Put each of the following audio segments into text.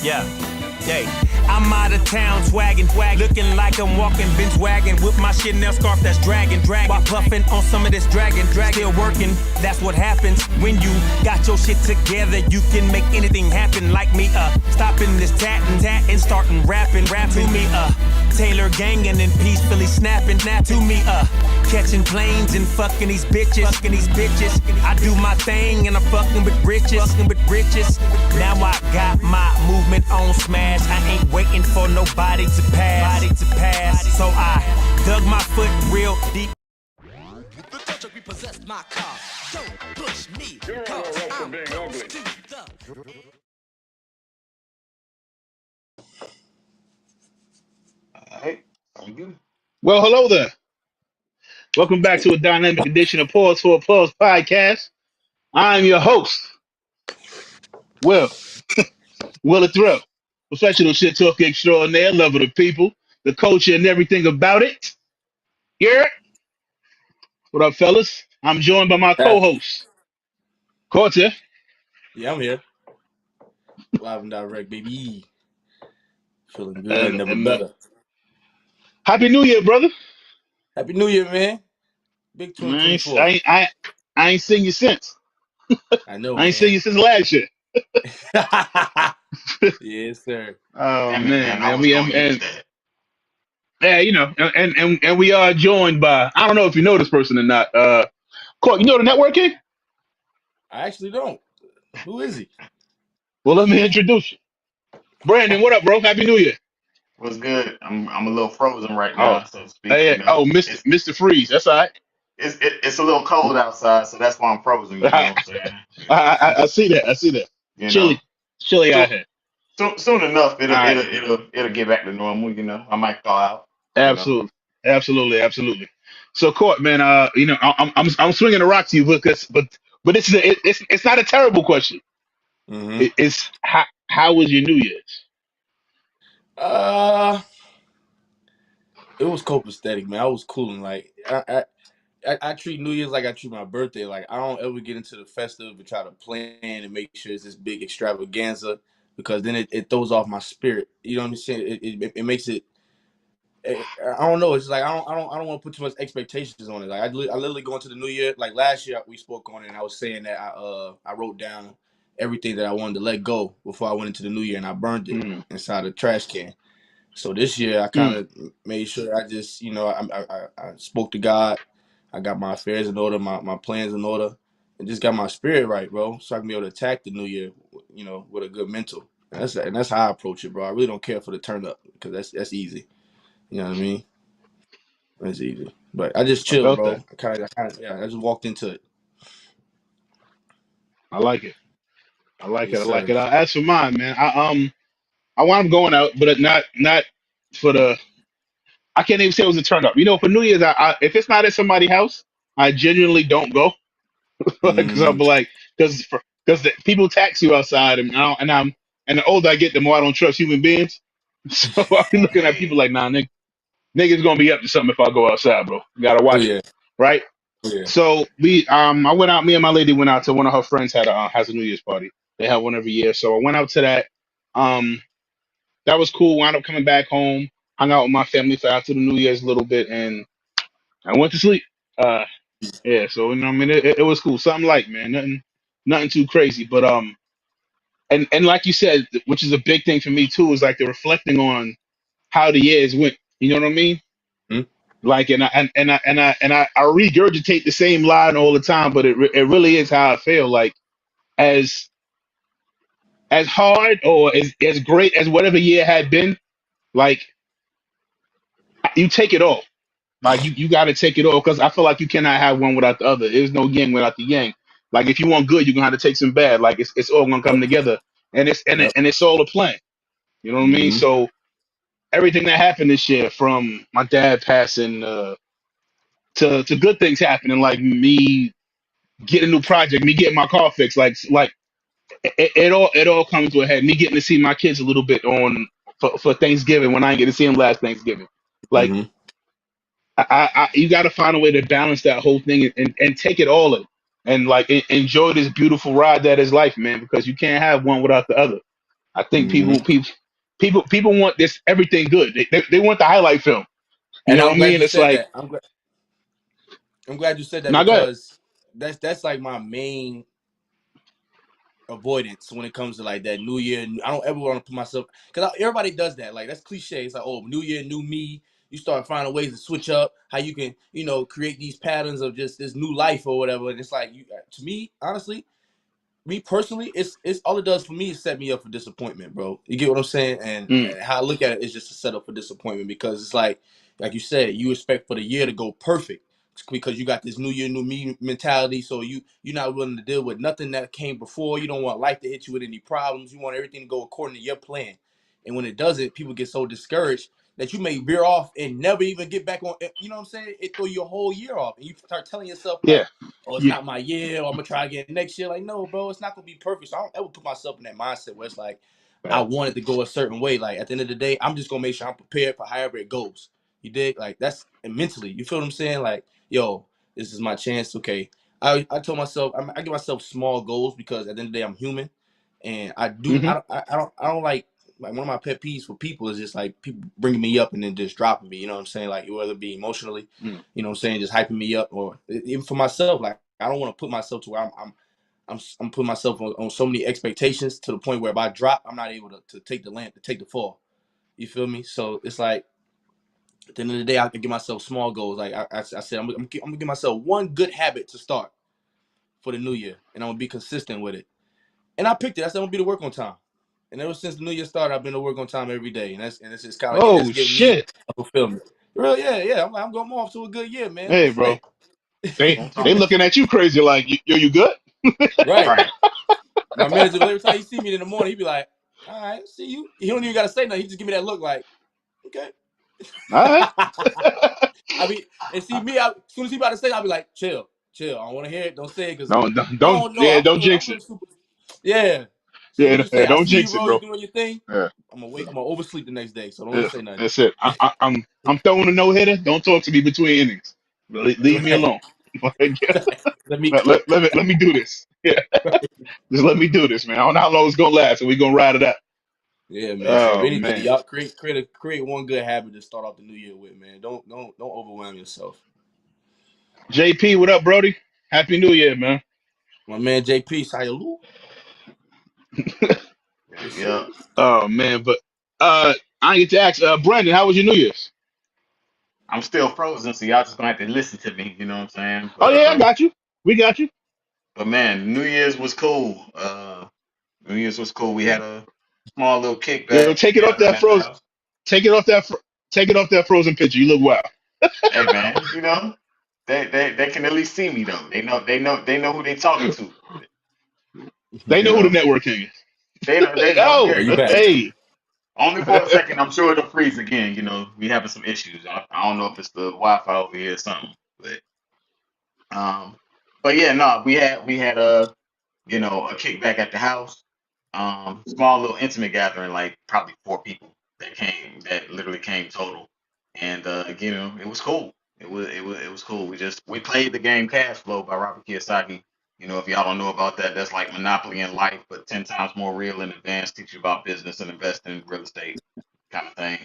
Yeah. Hey, I'm out of town swaggin', looking like I'm walking Benz wagon with my Chanel scarf that's dragging, while puffing on some of this dragon, still working. That's what happens when you got your shit together. You can make anything happen, like me, stopping this tatting, starting rapping to me, Taylor gangin' and peacefully snapping, to me, catching planes and fucking these bitches, I do my thing and I'm fucking with riches, Now I got my movement on smash. I ain't waiting for nobody to pass. So I dug my foot real deep. The touch of repossessed my car. Don't push me, You're on a roll for being ugly. Alright, I'm good. Well, hello there. Welcome back to a dynamic edition of Pause for a Pause podcast. I'm your host, Will the Thrill, professional shit talker extraordinaire, lover of the people, the culture, and everything about it. Yeah. What up, fellas? I'm joined by my Yeah, co-host, Corte. yeah, I'm here. Live and direct, baby. Feeling good, And, never and better. Happy New Year, brother. Happy New Year, man. Big I ain't, 2024. I ain't seen you since. I know, I ain't seen man. you since last year. Yes, sir. Oh Damn it, man, I man. was gonna use that. Yeah, you know, and we are joined by, I don't know if you know this person or not. Court, you know the networking? I actually don't. Who is he? Well, let me introduce you. Brandon, what up, bro? Happy New Year. What's good? I'm a little frozen right Oh, now, so to speak. hey, You know, oh, Mr. Freeze. That's all right. it's a little cold outside, so that's why I'm frozen. You know what I'm saying? I see that. I see that. You know, Chilly out so, here. soon enough, All right. it'll get back to normal. You know, I might thaw out. You know, Absolutely. So, Court, man, you know, I'm swinging the rock to you because, but this is it's not a terrible question. Mm-hmm. It's how was your New Year's? It was copacetic, man. I was cooling. Like I treat New Year's like I treat my birthday. Like I don't ever get into the festive and try to plan and make sure it's this big extravaganza because then it throws off my spirit. You know what I'm saying? It makes it. I don't know. It's like I don't want to put too much expectations on it. Like I literally go into the new year. Like last year we spoke on it, and I was saying that I wrote down everything that I wanted to let go before I went into the new year, and I burned it Mm, inside a trash can. So this year I kind mm, of made sure I just I spoke to God. I got my affairs in order, my plans in order, and just got my spirit right, bro, so I can be able to attack the new year, with a good mental. And that's how I approach it, bro. I really don't care for the turn up because that's easy. You know what I mean? That's easy. But I just I chilled, felt that. bro. Yeah, I just walked into it. I like it. I like it. Yes, I like sir. it. As for mine, man, I wound up going out, but not for the. I can't even say it was a turn up. You know, for New Year's, if it's not at somebody's house, I genuinely don't go because I'll Mm-hmm. be like, because the people tax you outside, and the older I get, the more I don't trust human beings. So I'll be looking at people like, nah, niggas gonna be up to something if I go outside, bro. You gotta Oh watch it, yeah. right? Oh yeah. So I went out. Me and my lady went out to one of her friends has a New Year's party. They have one every year, so I went out to that. Um, that was cool. Wound up coming back home, hung out with my family for after the New Year's a little bit, and I went to sleep. Uh, yeah. So you know, I mean, it was cool. Something like, man, nothing too crazy, but and like you said, which is a big thing for me too, is like the reflecting on how the years went. You know what I mean? Mm-hmm. Like, I regurgitate the same line all the time, but it really is how I feel. Like, as as hard or as great as whatever year had been, like you take it all. Like you got to take it all because I feel like you cannot have one without the other. There's no yin without the yang. Like if you want good, you're gonna have to take some bad. Like it's all gonna come Yep. together, and Yep. it's all a plan. You know what I mean? Mm-hmm. So everything that happened this year, from my dad passing to good things happening, like me getting a new project, me getting my car fixed, like it all comes to a head. Me getting to see my kids a little bit for Thanksgiving when I didn't get to see them last Thanksgiving. Like Mm-hmm. you got to find a way to balance that whole thing and take it all in and like enjoy this beautiful ride that is life, man. Because you can't have one without the other. I think Hmm. people want this everything good. They want the highlight film. You And know what I'm I glad mean? you It's said like, that. I'm glad you said that now go ahead. because that's like my main avoidance when it comes to like that New Year. I don't ever want to put myself because everybody does that. Like that's cliche. It's like, oh, New Year, new me. You start finding ways to switch up how you can, create these patterns of just this new life or whatever. And it's like, to me, honestly, me personally, it's all it does for me is set me up for disappointment, bro. You get what I'm saying? Mm, And how I look at it is just a setup for disappointment because it's like you said, you expect for the year to go perfect because you got this new year, new me mentality. So you're not willing to deal with nothing that came before. You don't want life to hit you with any problems. You want everything to go according to your plan. And when it doesn't, people get so discouraged that you may veer off and never even get back on. You know what I'm saying? It throw your whole year off, and you start telling yourself yeah. like, oh, it's Yeah. not my year, or I'm gonna try again next year. Like, no, bro, it's not gonna be perfect. So I don't ever put myself in that mindset where it's like I Facts. want it to go a certain way. Like at the end of the day, I'm just gonna make sure I'm prepared for however it goes. You dig? Like that's and mentally. You feel what I'm saying? Like, yo, this is my chance. Okay. I told myself I give myself small goals because at the end of the day I'm human, and I do Hmm. I don't like one of my pet peeves for people is just like people bringing me up and then just dropping me. You know what I'm saying? Like whether it be emotionally, Mm. you know what I'm saying, just hyping me up, or even for myself. Like I don't want to put myself to where I'm putting myself on so many expectations to the point where if I drop, I'm not able to take to take the fall. You feel me? So it's like at the end of the day, I can give myself small goals. Like I said, I'm gonna give myself one good habit to start for the new year, and I'm gonna be consistent with it. And I picked it. I said I'm gonna be to work on time. And ever since the new year started, I've been to work on time every day, and it's just kind of like Oh that's giving me shit. a fulfillment. Really, yeah. I'm going off to a good year, man. I'm Hey, bro. straight. Won't They talk. looking at you crazy like, yo, you good? Right. Right. My manager, every time he see me in the morning, he be like, "All right, see you." He don't even gotta say nothing. He just give me that look, like, "Okay." All right. I mean, and see me, as soon as he about to say it, I'll be like, "Chill, chill. I don't want to hear it. Don't say it, cause Don't, no, yeah, I'm don't really, jinx I'm it. really super. Yeah. As soon as Yeah, you say, "I don't see you, jinx it, bro. You bro. doing your thing," Yeah, I'm gonna wait. I'm gonna oversleep the next day. So don't even yeah, say nothing. that's it. I'm throwing a no hitter. Don't talk to me between innings. Leave me Right. alone. Like, Let me let, cook. let me do this. Yeah, just let me do this, man. I don't know how long it's gonna last, and we're gonna ride it out. Yeah, man. So if Oh anything, man, y'all create one good habit to start off the new year with, man. Don't overwhelm yourself. JP, what up, Brody? Happy New Year, man. My man JP, Sayaloo. Yeah, Yes, sir. yeah. Oh man, but I get to ask, Brandon, how was your New Year's? I'm still frozen, so y'all just gonna have to listen to me. You know what I'm saying? Oh yeah, I got you. We got you. But man, New Year's was cool. New Year's was cool. We had a small little Yo, kickback take it off gathering that at the frozen. house. Take it off that. Take it off that frozen picture. You look wild. Hey man, they can at least see me though. They know who they talking to. They You know who the know network king is. they know. Oh, Oh, Yeah, you back? hey. only for a second. I'm sure it'll freeze again. You know, we having some issues. I don't know if it's the Wi-Fi over here or something, um, but yeah, no, we had a kickback at the house. Small little intimate gathering, like probably 4 people that literally came total, and it was cool. It was cool. We played the game Cash Flow by Robert Kiyosaki. If y'all don't know about that, that's like Monopoly in life, but 10 times more real and advanced. Teach you about business and investing in real estate kind of thing.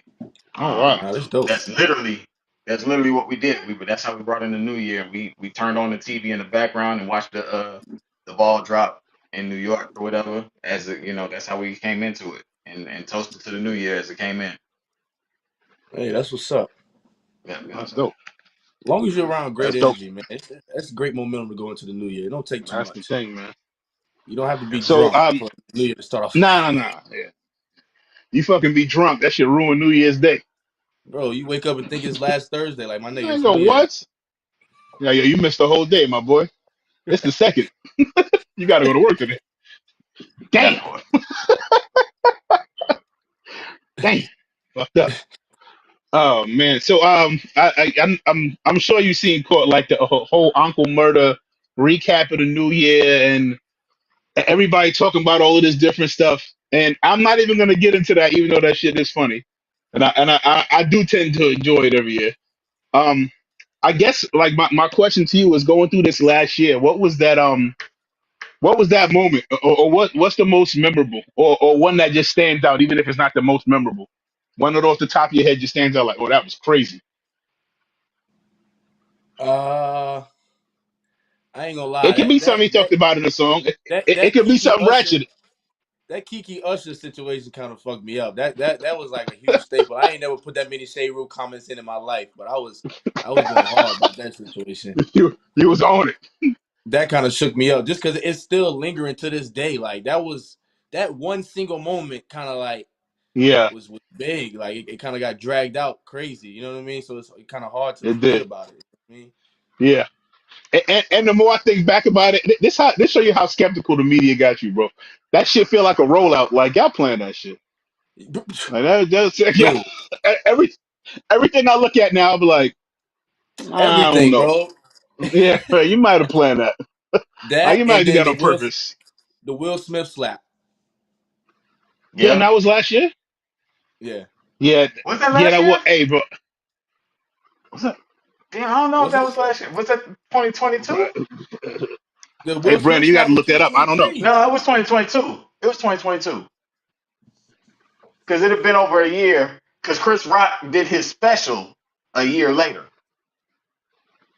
Oh wow. Nah, that's So dope. that's literally what we did. That's how we brought in the new year. We turned on the TV in the background and watched the ball drop in New York or whatever. That's how we came into it and toasted to the new year as it came in. Hey, that's what's up. Yeah, yeah, That's yeah. dope. As long as you're around great That's dope. energy, man, that's great momentum to go into the new year. It don't take too That's the much. thing, man. You don't have to be Yes, So drunk for the new year to start off. nah. Yeah. You fucking be drunk. That shit ruin New Year's Day. Bro, you wake up and think it's last Thursday. Like, my nigga, I it's go, New Year. what? Yeah, you missed the whole day, my boy. It's the second. You gotta go to work today. that Damn, part. damn. Fucked up. Oh man. So I'm sure you've seen caught like the whole Uncle Murder recap of the new year and everybody talking about all of this different stuff. And I'm not even gonna get into that, even though that shit is funny. And I do tend to enjoy it every year. Um, I guess like my question to you is going through this last year, what was that What was that moment, or what's the most memorable, or one that just stands out, even if it's not the most memorable? One that off the top of your head just stands out like, oh, that was crazy. Uh, I ain't gonna It lie. could be something he talked about in the song. It That could be Kiki something Usher ratchet. situation kind of fucked me up. That was like a huge staple. I ain't never put that many shade room comments in my life, but I was going hard about that situation. You was on it. That kind of shook me up just because it's still lingering to this day. Like that one single moment kind of like Yeah, was big. Like it kind of got dragged out crazy. You know what I mean? So it's kind of hard to it forget did. about it. You know what Yeah, and the more I think back about it, this show you how skeptical the media got you, bro. That shit feel like a rollout. Like y'all playing that shit. I mean? Like that's yeah. Yo, Every everything I look at now, I'll be like, I don't everything, know. bro. Yeah, you might have planned that. Like That you might and have did then that on purpose. the Will Smith slap. Damn, Yeah. that was last year. Yeah. Yeah, Was that yeah, last that was. year? Hey, bro. Was that? Damn, I don't know if Was that it? was last year. Was that 2022? The Hey, Will Smith Brandon, you got slap to was look that up. I don't know. 2023. No, it was 2022. It was 2022 because it had been over a year. Because Chris Rock did his special a year later.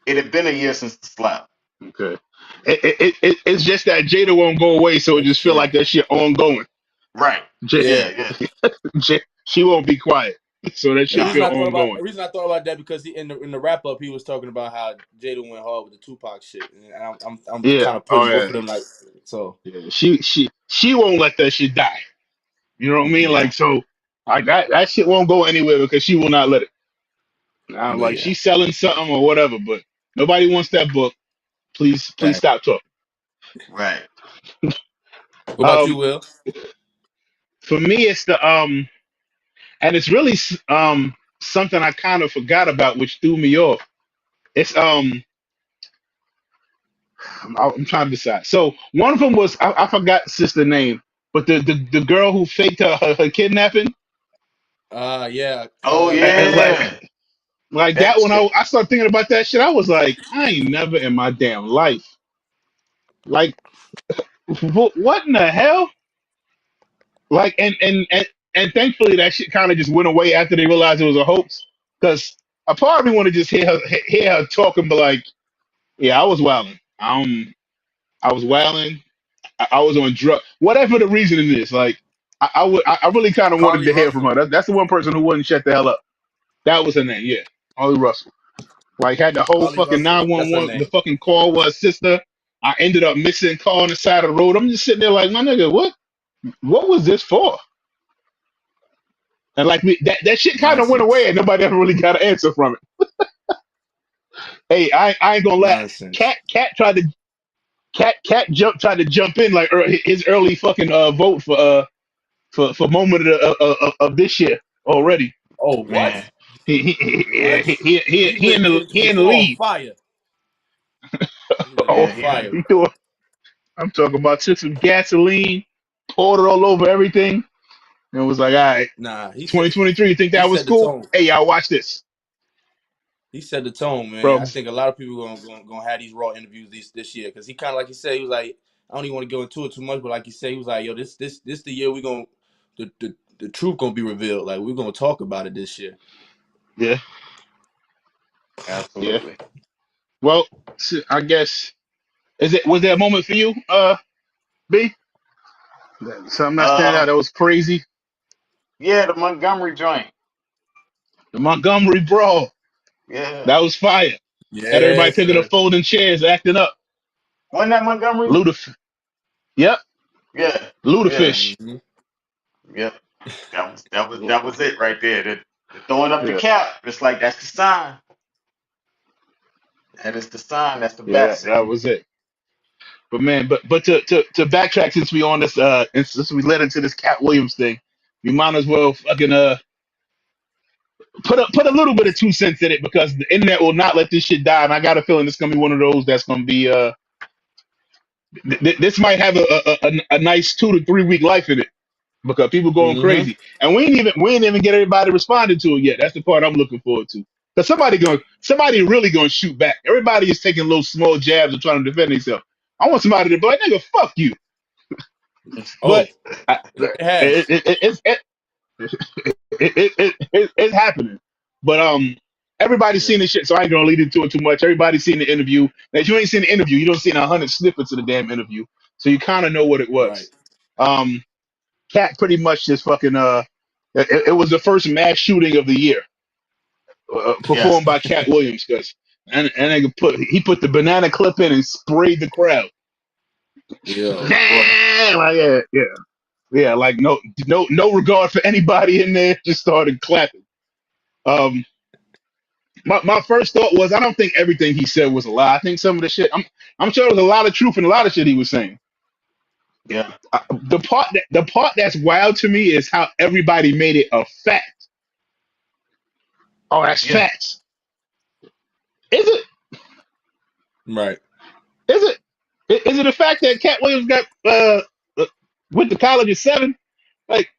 It had been a year since the slap. Okay. It's just that Jada won't go away, so it That's just feel true. like that shit ongoing. Right. Yeah. Yeah. She won't be quiet, so that The shit reason feel I thought about ongoing. the reason I thought about that because in the wrap up he was talking about how Jada went hard with the Tupac shit, and I'm Yeah. kind of Oh putting both yeah. of them like so. Yeah. She won't let that shit die. You know what I mean? Yeah, Like so, like that shit won't go anywhere because she will not let it. but Like yeah. she's selling something or whatever, but nobody wants that book. Please Fact. stop talking. Right. What about you, Um, Will? for me, it's the and it's really something I kind of forgot about, which threw me off. It's I'm trying to decide. So one of them was I forgot sister name, but the girl who faked her kidnapping, Yeah. Oh like yeah. that That one. shit. I started thinking about that shit. I was like, I ain't never in my damn life. Like, what in the hell? Like, and thankfully that shit kind of just went away after they realized it was a hoax. Because a part of me want to just hear her talk and be like, yeah, I was wilding. I was wilding. I was on drug. Whatever the reason is, like, I really kind of wanted Carly to hear from Russell. her. That's the one person who wouldn't shut the hell up. That was her name, yeah, Holly Russell. Like, had the whole Carly fucking Russell. That's her 911. The name. fucking call was sister. I ended up missing car on the side of the road. I'm just sitting there like, my nigga, what was this for? And like that shit kind of went away, Nonsense. and nobody ever really got an answer from it. Hey, I ain't gonna lie. Nonsense. Tried to jump in like his early fucking vote for moment of this year already. Oh, what? Man. Yeah, What? he He in the threw on lead. fire. He was Oh, on Yeah, yeah. fire. I'm talking about took some gasoline, poured it all over everything, and was like, all right, Nah, 2023. You think he that was set the cool? tone. Hey, y'all, watch this, He set the tone, man. bro. I think a lot of people gonna have these raw interviews this year because he kind of like he said he was like I don't even want to go into it too much, but like he said he was like yo this the year we gonna the truth gonna be revealed. Like we're gonna talk about it this year. Yeah, yeah. Absolutely. Well, I guess was there a moment for you, B? Something that stand out Uh that was crazy. yeah, the Montgomery joint. The Montgomery brawl. Yeah. That was fire. Had everybody Yes, picking up sir. folding chairs, acting up. Wasn't that Montgomery? Ludif. Yep. Yeah. Yeah. Ludafish. Mm-hmm. Yeah. That was it right there. The throwing up the Yeah. cap. It's like that's the sign. That is the sign. That's the Yeah. bat That signal. was it. But man, but to backtrack since we on this and since we led into this Cat Williams thing, we might as well fucking put a little bit of 2 cents in it because the internet will not let this shit die, and I got a feeling it's gonna be one of those that's gonna be this might have a nice 2 to 3 week life in it because people going Mm-hmm. crazy, and we ain't even get everybody responding to it yet. That's the part I'm looking forward to. Because somebody really gonna shoot back. Everybody is taking little small jabs and trying to defend themselves. I want somebody to be like, nigga, fuck you. But Oh, it has. it's happening. But everybody's Yeah. seen this shit, so I ain't gonna lead into it too much. Everybody's seen the interview. Now, if you ain't seen the interview, you don't see 100 snippets of the damn interview, so you kind of know what it Right. was. Cat pretty much just fucking it was the first mass shooting of the year, Yes. performed by Cat Williams, because and nigga put the banana clip in and sprayed the crowd. Yo. Boy. Damn, like, yeah, like no regard for anybody in there, just started clapping. Um, my first thought was I don't think everything he said was a lie. I think some of the shit I'm sure there was a lot of truth in a lot of shit he was saying. Yeah. The part that's wild to me is how everybody made it a fact. Oh, that's Yeah. facts. Is it? Right. Is it? Is it a fact that Cat Williams got went to college at 7? Like,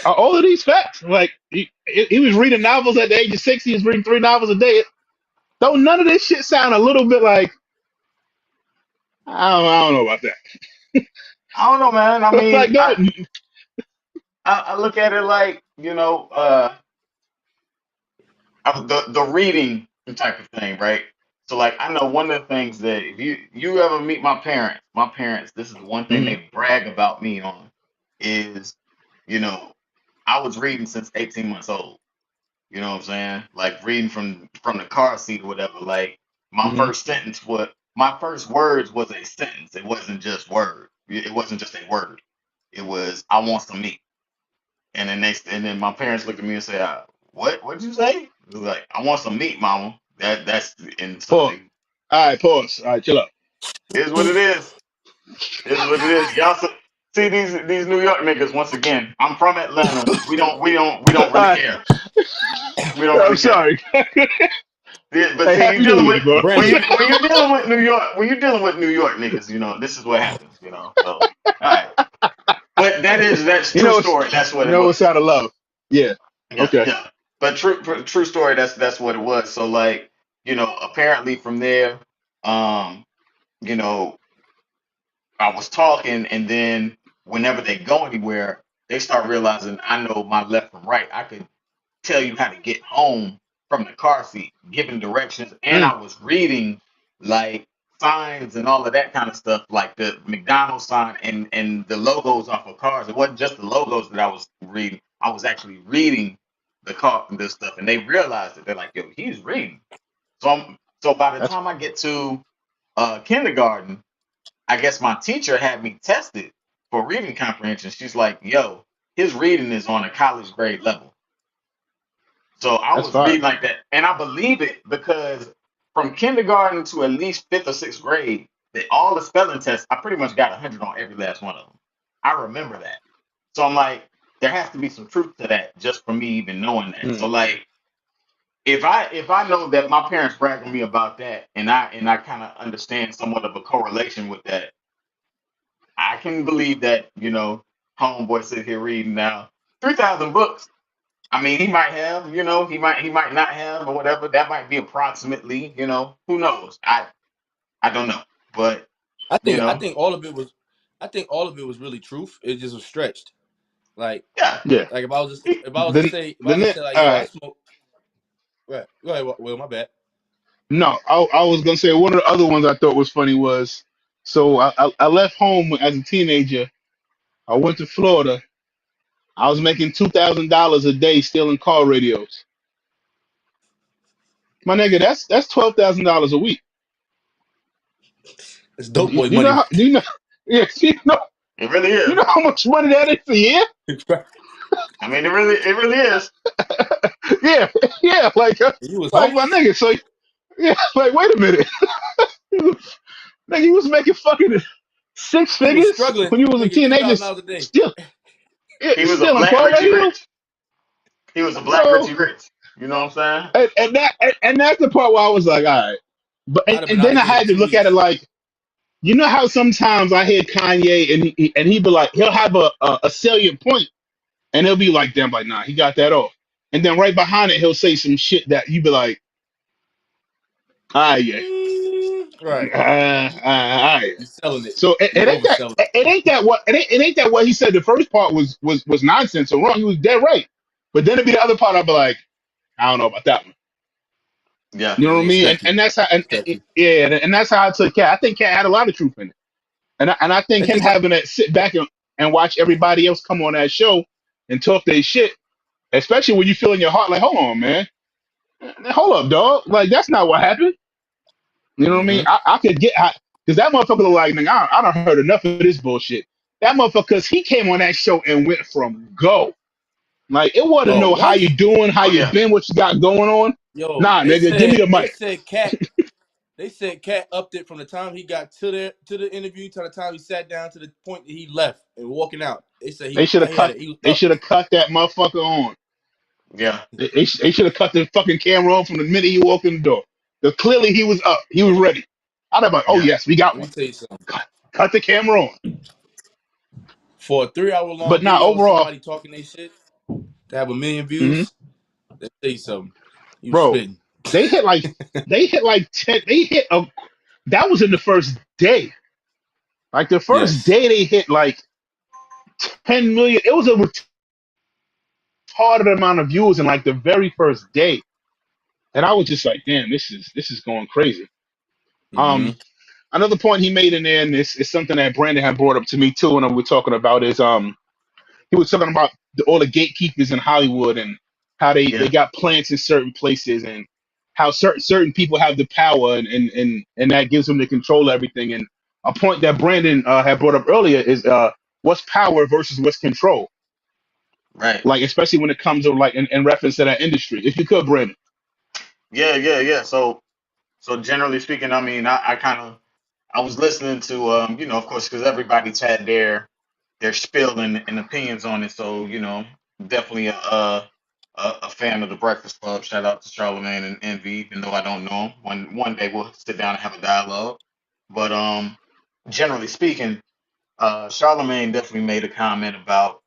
are all of these facts? Like, he was reading novels at the age of 6. He was reading 3 novels a day. Don't none of this shit sound a little bit like I don't know about I don't know, man. I that. Like, mean, no, I look at it like, the reading type of thing, right? So like I know one of the things that if you ever meet my parents, this is the one thing hmm they brag about me on is, you know, I was reading since 18 months old. You know what I'm saying? Like reading from the car seat or whatever. Like hmm my first words was a sentence. It wasn't just word. It wasn't just a word. It was I want some meat. And then my parents looked at me and said, What'd you say?" It was like, "I want some meat, mama." That's and so pause. All right, pause. All right, chill out. it is what it is. It is what it is. Y'all see these New York niggas once again. I'm from Atlanta. We don't All really right, care. We don't I'm really care. sorry. Yeah, but Hey, see, you Happy New dealing Year, with bro. Brandon. when you're dealing with New York, niggas, this is what happens, So, all right, but that's You true know it's story. That's what you it know it's was. out of love. Yeah. Yeah, Okay. yeah. But true story. That's what it was. So like, apparently from there, um, you know, I was talking, and then whenever they go anywhere, they start realizing I know my left from right. I could tell you how to get home from the car seat, giving directions, and Mm. I was reading like signs and all of that kind of stuff, like the McDonald's sign and the logos off of cars. It wasn't just the logos that I was reading. I was actually reading the car and this stuff, and they realized it. They're like, "Yo, he's reading." So by the That's time I get to kindergarten, I guess my teacher had me tested for reading comprehension. She's like, "Yo, his reading is on a college grade level." So I that's was fire. reading like that, and I believe it because from kindergarten to at least 5th or 6th grade, all the spelling tests, I pretty much got 100 on every last one of them. I remember that. So I'm like, there has to be some truth to that just for me even knowing that. So Mm. like, if I know that my parents bragged on me about that, and I kind of understand somewhat of a correlation with that, I can believe that homeboy sit here reading now 3,000 books. I mean, he might have, he might not have or whatever. That might be approximately, who knows? I don't know, but I you think I know, think all of it was I think all of it was really truth. It just was stretched. Like yeah, Yeah. like if I was to Then say if I then was to it, say like all yo I right. smoke right go ahead Will my bad. No, I was gonna say one of the other ones I thought was funny was so I left home as a teenager. I went to Florida. I was making $2,000 a day stealing car radios. My nigga, that's $12,000 a week. It's dope You, boy you know money. how? Do you know? Yeah, it really you is. know how much money that is a year? I mean, it really is. Yeah, yeah. You was Like my homeless? nigga. So yeah, like wait a minute. Nigga, you was making fucking six He was figures struggling when you was a making two teenager, thousand dollars a day. still, yeah, He was a stealing black car Richie radios, Rich. He was a black bro. Richie Rich. You know what I'm saying? And that's the part where I was like, all right. But I'd have been and out then of I game in had to two look at it weeks. like, you know how sometimes I hear Kanye and he'd be like, he'll have a salient point and he'll be like, damn, like, nah, he got that off. And then right behind it, he'll say some shit that you be like, ah, yeah. Right. All right. You selling it. So You overselling it. it ain't that what it ain't that what he said. The first part was nonsense or wrong. He was dead right. But then it'd be the other part. I'd be like, I don't know about that one. Yeah. You know what I Yeah, mean? sketchy. And that's how Sketchy. yeah, and that's how I took Cat. I think Cat had a lot of truth in it. And I think And him just like, having to sit back and watch everybody else come on that show and talk their shit, especially when you feel in your heart like, hold on, man, hold up, dog. Like that's not what happened. You know what I mean? hmm I could get because that motherfucker look like, nigga, I done heard enough of this bullshit. That motherfucker, cause he came on that show and went from go. Like it wasn't oh, know how what? you doing, how Oh you yeah. been, what you got going on. Yo, Nah, nigga, give me the they mic. said Cat. They said Cat upped it from the time he got to the interview to the time he sat down to the point that he left and walking out. They said They should have cut. he was They should upped. have cut that motherfucker on. Yeah. They should have cut the fucking camera on from the minute he walked in the door. Because clearly he was up. He was ready. I'd have been like, oh Yeah. yes, we got Let me one. tell you something. Cut the camera on. For a 3 hour But long now video of overall, somebody talking their shit to have 1 million mhm, views, let me tell you something. You bro, spitting. they hit like 10. They hit a. That was in the first day. Like the first Yes. day they hit like 10 million. It was a retarded amount of views in like the very first day. And I was just like, damn, this is going crazy. hmm Um, Another point he made in there, and this is something that Brandon had brought up to me too, and we were talking about is he was talking about all the gatekeepers in Hollywood and how they Yeah. got plants in certain places and how certain people have the power and that gives them the control of everything. And a point that Brandon had brought up earlier is what's power versus what's control, Right. like especially when it comes to like in reference to that industry. If you could, Brandon. Yeah. Yeah. Yeah. So generally speaking, I mean, I kind of I was listening to of course, because everybody's had their spill and opinions on it. So definitely a fan of the Breakfast Club. Shout out to Charlemagne and Envy, even though I don't know him. One day we'll sit down and have a dialogue. But generally speaking, Charlemagne definitely made a comment about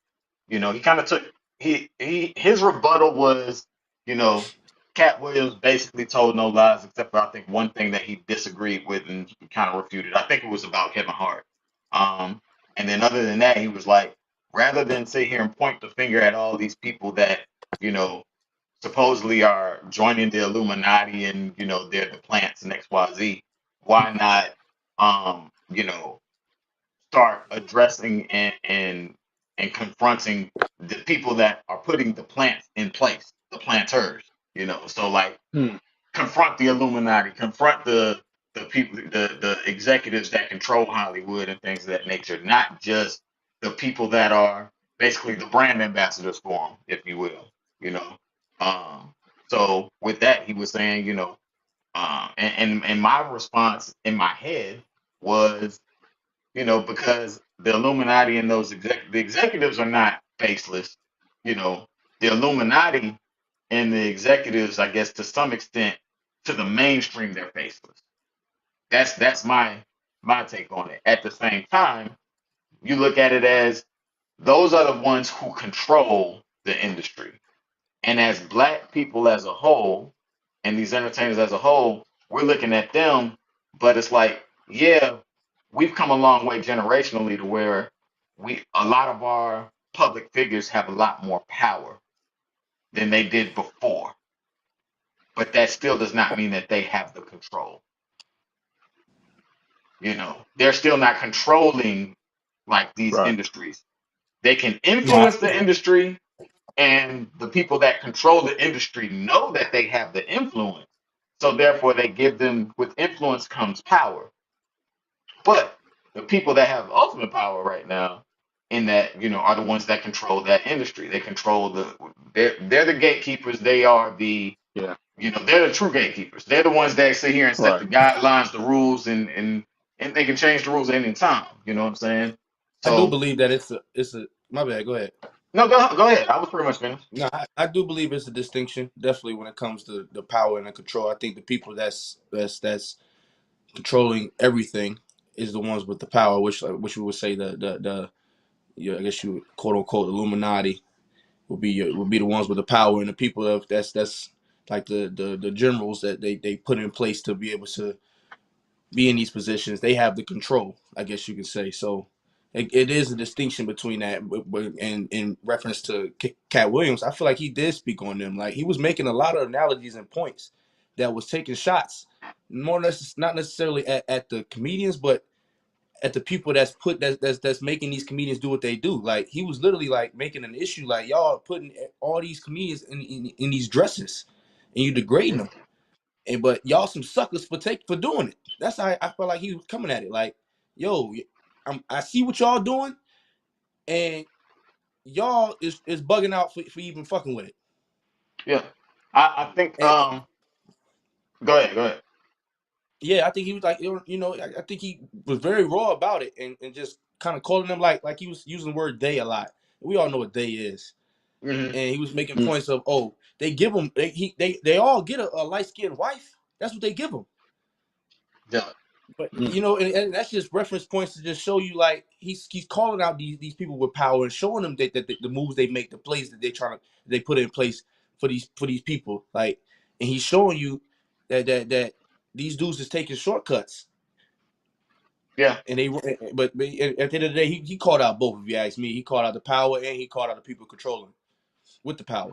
he kind of took his rebuttal was you know Cat Williams basically told no lies except for I think one thing that he disagreed with and he kind of refuted. I think it was about Kevin Hart. Um, and then other than that, he was like, rather than sit here and point the finger at all these people that you know supposedly are joining the Illuminati and they're the plants and XYZ, why not start addressing and confronting the people that are putting the plants in place, the planters. So like Hmm. confront the Illuminati, confront the people, the executives that control Hollywood and things of that nature, not just the people that are basically the brand ambassadors for them, if you will. You know. So with that, he was saying, and my response in my head was because the Illuminati and the executives are not faceless. You know, the Illuminati and the executives, I guess, to some extent, to the mainstream, they're faceless. That's my take on it. At the same time, you look at it as those are the ones who control the industry. And as black people as a whole, and these entertainers as a whole, we're looking at them, but it's like, yeah, we've come a long way generationally to where a lot of our public figures have a lot more power than they did before. But that still does not mean that they have the control. They're still not controlling like these Right. industries. They can Nah, influence the industry, and the people that control the industry know that they have the influence. So therefore, they give them with influence comes power. But the people that have ultimate power right now in that are the ones that control that industry. They control they're the gatekeepers. They are the Yeah. they're the true gatekeepers. They're the ones that sit here and set Right. the guidelines, the rules, and they can change the rules at any time. You know what I'm saying? I do So believe that it's a my bad. Go ahead. no, go ahead. I was pretty much finished. No, I do believe it's a distinction. Definitely when it comes to the power and the control. I think the people that's controlling everything is the ones with the power, which we would say the I guess you would, quote unquote Illuminati would be the ones with the power, and the people of that's like the generals that they put in place to be able to be in these positions. They have the control, I guess you could say. So it is a distinction between that. But in reference to Katt Williams, I feel like he did speak on them. Like he was making a lot of analogies and points that was taking shots, not necessarily at the comedians, but at the people that's making these comedians do what they do. Like he was literally like making an issue, like y'all putting all these comedians in these dresses, and you degrading them. But y'all some suckers for doing it. That's how I felt like he was coming at it. Like, yo, I see what y'all doing, and y'all is bugging out for even fucking with it. Yeah, I think. And Go ahead. yeah, I think he was like, I think he was very raw about it, and just kind of calling them like he was using the word "they" a lot. We all know what "they" is, Mm-hmm. and he was making points of, oh, they give them, they all get a light skinned wife. That's what they give them. Yeah. But and that's just reference points to just show you like he's calling out these people with power and showing them that the moves they make, the plays that they put in place for these people, like, and he's showing you that these dudes is taking shortcuts. Yeah. And but at the end of the day, he called out both. If you ask me, he called out the power and he called out the people controlling with the power.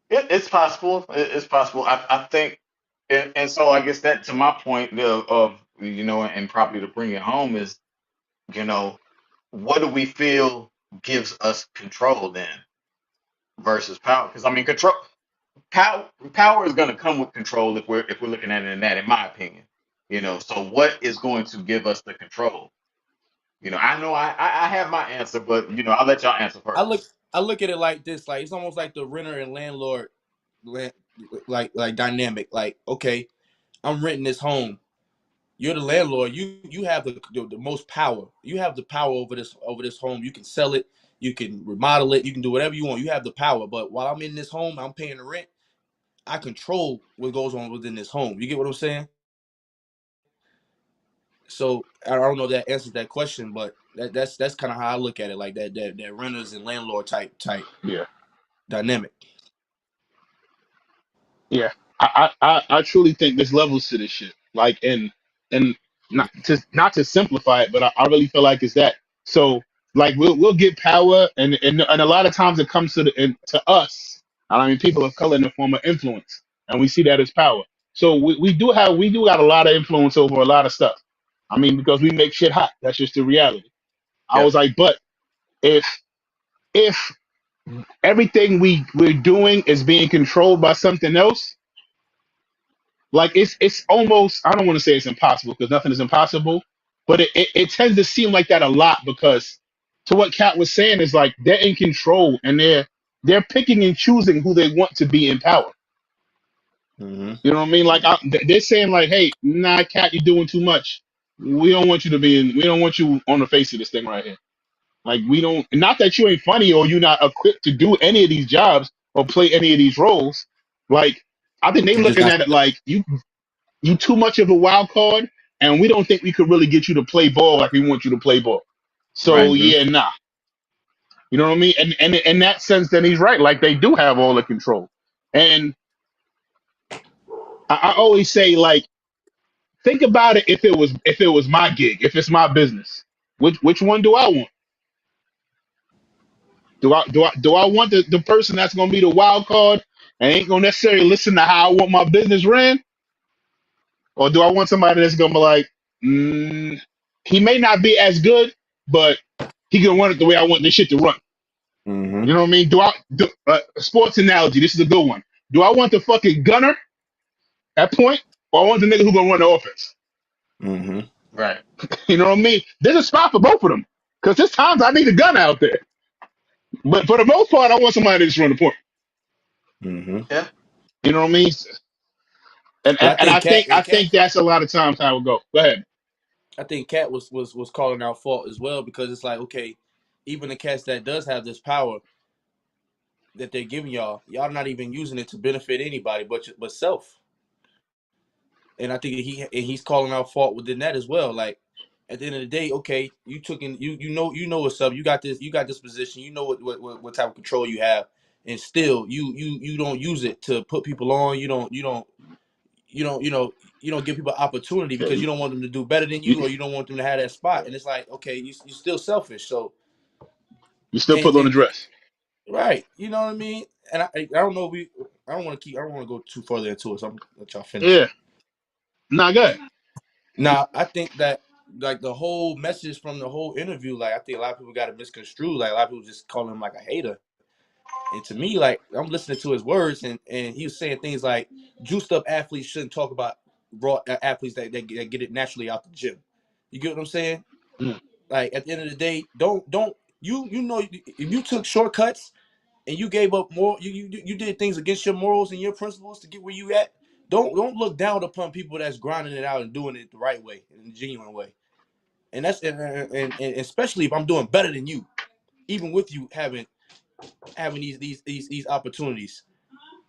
It's possible. It's possible. I think, and so I guess that to my point of and probably to bring it home is, what do we feel gives us control then versus power? Because I mean, power is going to come with control if we're looking at it in that, in my opinion. So what is going to give us the control? I know I have my answer, but I'll let y'all answer I first. look at it like this, like it's almost like the renter and landlord, like dynamic. Like, okay, I'm renting this home. You're the landlord. You have the most power. You have the power over this home. You can sell it. You can remodel it. You can do whatever you want. You have the power. But while I'm in this home, I'm paying the rent. I control what goes on within this home. You get what I'm saying? So I don't know if that answers that question, but that's kind of how I look at it, like that renters and landlord type Yeah. dynamic. Yeah, I truly think there's levels to this shit. Like, and not to simplify it, but I really feel like it's that. So, like, we'll get power, and a lot of times it comes to us. I mean, people of color in the form of influence, and we see that as power. So we do got a lot of influence over a lot of stuff. I mean, because we make shit hot. That's just the reality. I Yeah. was like, but if if everything we're doing is being controlled by something else, like it's almost, I don't want to say it's impossible because nothing is impossible, but it tends to seem like that a lot because to what Kat was saying is like they're in control and they're picking and choosing who they want to be in power. Mm-hmm. You know what I mean? Like they're saying like, hey, nah, Kat, you're doing too much. We don't want you to be in. We don't want you on the face of this thing right here. Like we don't. Not that you ain't funny or you're not equipped to do any of these jobs or play any of these roles. Like I think they You're just looking not. at it like you too much of a wild card, and we don't think we could really get you to play ball like we want you to play ball. So Right. Mm-hmm. yeah, nah. You know what I mean? And in that sense, then he's right. Like they do have all the control. And I always say, like, think about it if it was my gig, if it's my business. Which one do I want? Do I want the person that's gonna be the wild card and ain't gonna necessarily listen to how I want my business ran? Or do I want somebody that's gonna be like, he may not be as good, but he can run it the way I want this shit to run. Mm-hmm. You know what I mean? Sports analogy? This is a good one. Do I want the fucking gunner at point, or I want the nigga who gonna run the offense? Mm-hmm. Right. You know what I mean? There's a spot for both of them because there's times I need a gun out there, but for the most part, I want somebody to just run the point. Mm-hmm. Yeah. You know what I mean? But And I think that's a lot of times how it go. Go ahead. I think Katt was calling out fault as well, because it's like, okay, even the cats that does have this power that they're giving y'all not even using it to benefit anybody but self. And I think he's calling out fault within that as well. Like at the end of the day, okay, you took in you know what's up. You got this position. You know what type of control you have, and still you don't use it to put people on. you don't give people opportunity Yeah, because you don't want them to do better than you, you or you don't want them to have that spot. And it's like, okay, you're still selfish. So you still put on the and dress. right, you know what I mean. And I don't know if I don't want to go too further into it. So I'm gonna let y'all finish. Yeah, nah, good. Now I think that like the whole message from the whole interview, like I think a lot of people got it misconstrued. Like a lot of people just call him like a hater. And to me, like I'm listening to his words, and he was saying things like juiced up athletes shouldn't talk about raw athletes that get it naturally out the gym. You get what I'm saying? Mm, Like at the end of the day, don't you know if you took shortcuts and you gave up more, you did things against your morals and your principles to get where you at. Don't look down upon people that's grinding it out and doing it the right way, in a genuine way. And that's and especially if I'm doing better than you, even with you having these opportunities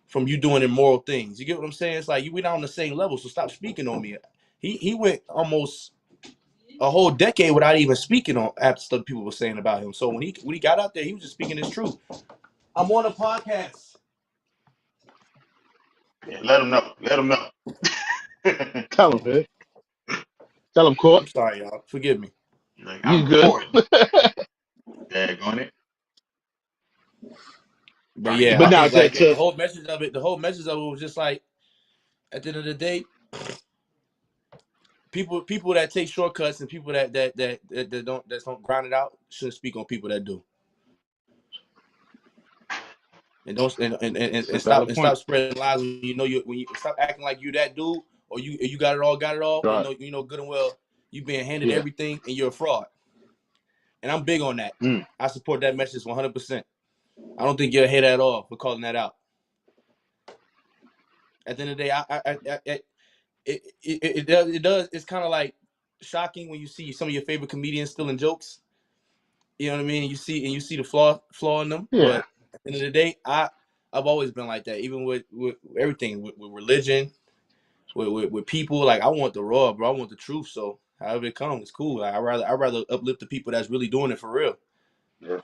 from you doing immoral things. You get what I'm saying? It's like we're not on the same level, so stop speaking on me. He went almost a whole decade without even speaking on after stuff people were saying about him. So when he got out there, he was just speaking his truth. I'm on a podcast. Yeah, let them know. Let them know. tell him, man. Tell him, Court. I'm sorry, y'all. Forgive me. Like, You I'm good? recording. Daggone it. But Trying to get yeah, I But my now think to like feedback. the to whole message of it, was just like at the end of the day, people that take shortcuts and people that don't grind it out shouldn't speak on people that do. And don't it's a stop valid point. spreading lies when you stop acting like you that dude or you got it all when Right. you know good and well you being handed Yeah. everything and you're a fraud. And I'm big on that. Mm, I support that message 100%. I don't think you're a hater at all for calling that out. At the end of the day, it does. It's kind of like shocking when you see some of your favorite comedians stealing jokes. You know what I mean? And you see the flaw in them. yeah. But at the end of the day, I've always been like that. Even with everything, with religion, with people. Like I want the raw, bro. I want the truth. So however it comes, it's cool. Like, I rather uplift the people that's really doing it for real. Yeah.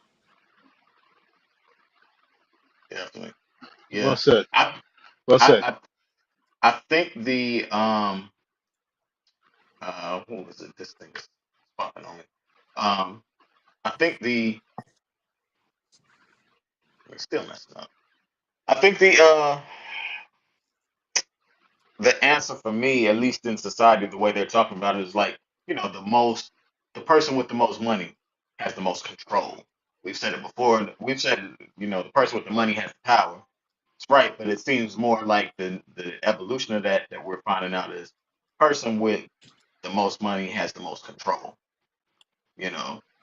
Definitely. Well Yeah. said. I Well I said. I, I think the what was it? This thing is popping on me. I think it's still messing up. I think the answer for me, at least in society, the way they're talking about it is like, the person with the most money has the most control. We've said it before. We've said, the person with the money has the power. It's right, but it seems more like the evolution of that we're finding out is person with the most money has the most control,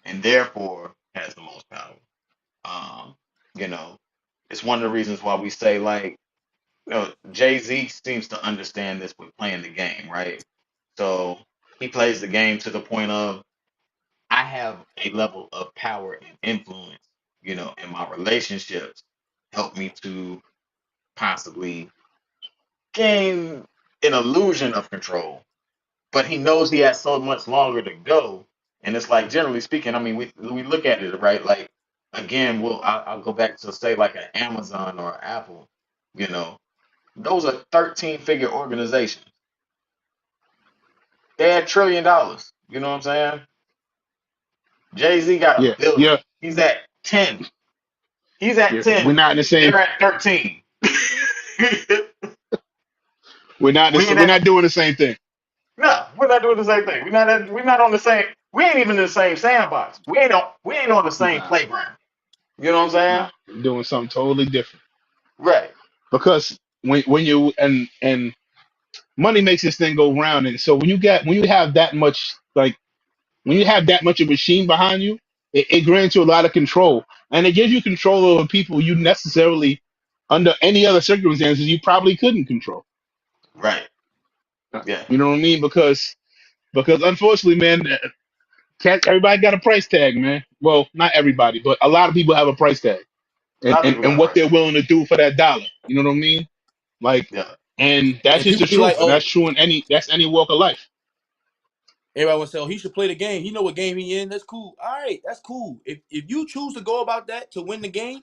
and therefore has the most power. Um, you know, it's one of the reasons why we say like, Jay-Z seems to understand this with playing the game, right? So he plays the game to the point of I have a level of power and influence, in my relationships help me to possibly gain an illusion of control. But he knows he has so much longer to go. And it's like, generally speaking, I mean, we look at it, right? Like, again, I'll go back to say like an Amazon or an Apple, you know, those are 13-figure organizations. They had $1 trillion. You know what I'm saying? Jay-Z got a Yeah. billion. Yeah. He's at 10. He's at Yeah. We're 10. not in the same. They're at 13. We're not doing the same thing. No, we're not doing the same thing. We're not on the same. We ain't even in the same sandbox. We ain't on the same Nah. playground. You know what I'm saying? Nah. We're doing something totally different. Right. Because when you and money makes this thing go round, and so when you have that much like when you have that much of a machine behind you, it grants you a lot of control, and it gives you control over people you necessarily under any other circumstances you probably couldn't control. Right. Yeah. You know what I mean? Because unfortunately, man, everybody got a price tag, man. Well, not everybody, but a lot of people have a price tag, A lot of people got and a what price they're tag. willing to do for that dollar. You know what I mean? Like, Yeah. and that's And just people the be like, truth, and oh, that's true in any walk of life. everybody will say, oh, he should play the game. He know what game he in. That's cool. All right, that's cool. If you choose to go about that to win the game,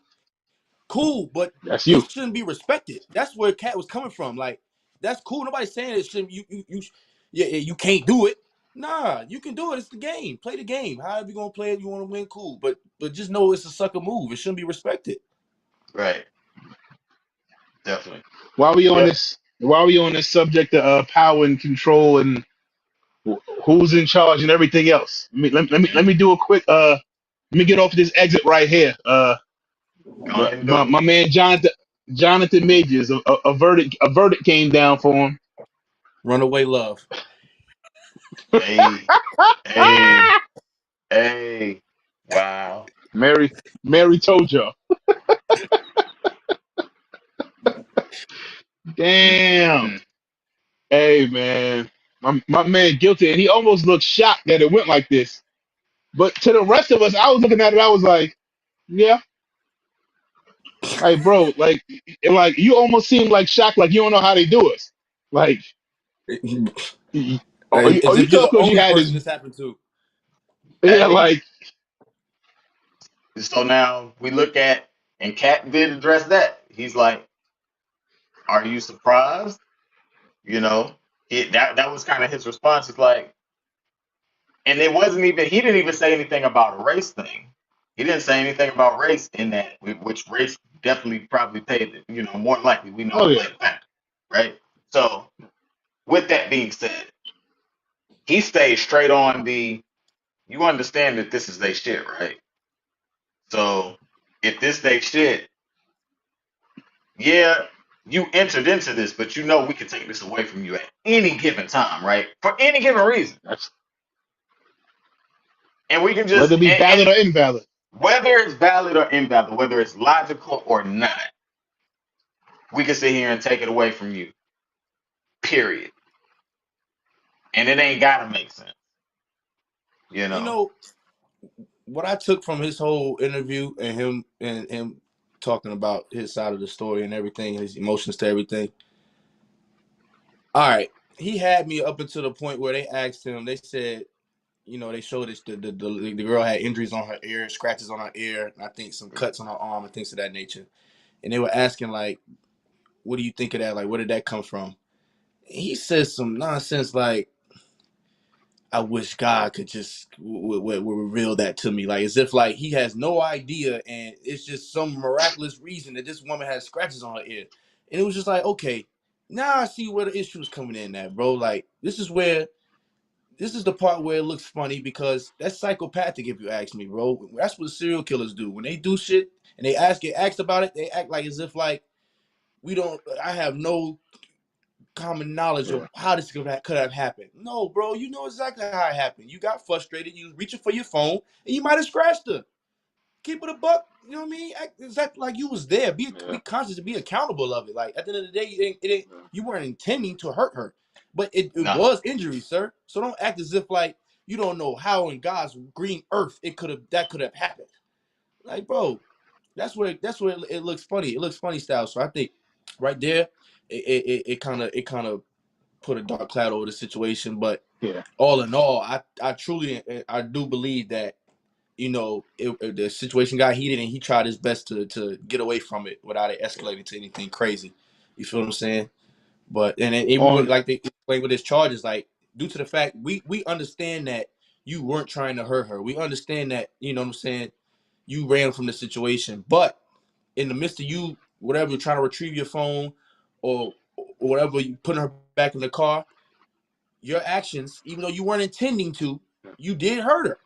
cool. But That's it you. shouldn't be respected. That's where Katt was coming from. Like That's cool. Nobody's saying it shouldn't. You can't do it. Nah, you can do it. It's the game. Play the game. However you gonna play it, you want to win, cool. But just know it's a sucker move. It shouldn't be respected. Right. Definitely. While Yeah. we on this subject of power and control and who's in charge and everything else, let me do a quick let me get off this exit right here. Go ahead and do it. My man Jonathan Majors, a verdict came down for him. Runaway love. Hey, hey, hey. Wow. Mary told y'all. Damn. Mm. Hey man, my man guilty, and he almost looked shocked that it went like this. But to the rest of us, I was looking at it. I was like, yeah, like bro, like you almost seem like shocked, like you don't know how they do it. Like, are As you if you're told the because you only had person this? this happened to. Yeah, Hey. like So now we look at, and Katt did address that. He's like, "Are you surprised?" You know, that was kind of his response. He's like, and it wasn't even. He didn't even say anything about a race thing. He didn't say anything about race in that, which race definitely probably played. You know, more than likely we know oh it yeah, played a factor, right? So with that being said, he stayed straight on the. You understand that this is their shit, right? So if this they shit, yeah, you entered into this, but you know we can take this away from you at any given time, right? For any given reason. that's And we can whether just it be valid and or invalid. whether it's valid or invalid, whether it's logical or not, we can sit here and take it away from you. Period. And it ain't gotta make sense. You You know. know what I took from his whole interview and him talking about his side of the story and everything, his emotions to everything. All right, he had me up until the point where they asked him. They said, they showed us the girl had injuries on her ear, scratches on her ear, and I think some cuts on her arm and things of that nature. And they were asking like, "What do you think of that? Like, where did that come from?" He says some nonsense like, "I wish God could just reveal that to me," like as if like he has no idea, and it's just some miraculous reason that this woman has scratches on her ear. And it was just like, okay, now I see where the issue is coming in at, bro. Like this is the part where it looks funny because that's psychopathic, if you ask me, bro. That's what serial killers do. When they do shit and get asked about it, they act like as if like we don't. I have no common knowledge Yeah. of how this could have happened. No, bro, you know exactly how it happened. You got frustrated. You was reaching for your phone, and you might have scratched her. Keep it a buck. You know what I mean? Act exactly like you was there. Be conscious and be accountable of it. Like at the end of the day, you weren't intending to hurt her, but it No. was injury, sir. So don't act as if like you don't know how in God's green earth that could have happened. Like, bro, that's where it looks funny. It looks funny style. So I think right there, it kind of put a dark cloud over the situation. But Yeah. all in all, I truly I do believe that the situation got heated and he tried his best to get away from it without it escalating to anything crazy. You feel what I'm saying? But and even with On like they explained with his charges, like due to the fact we understand that you weren't trying to hurt her. We understand that, you know what I'm saying, you ran from the situation. But in the midst of you, whatever, trying to retrieve your phone or whatever, you putting her back in the car, your actions, even though you weren't intending to, you did hurt her.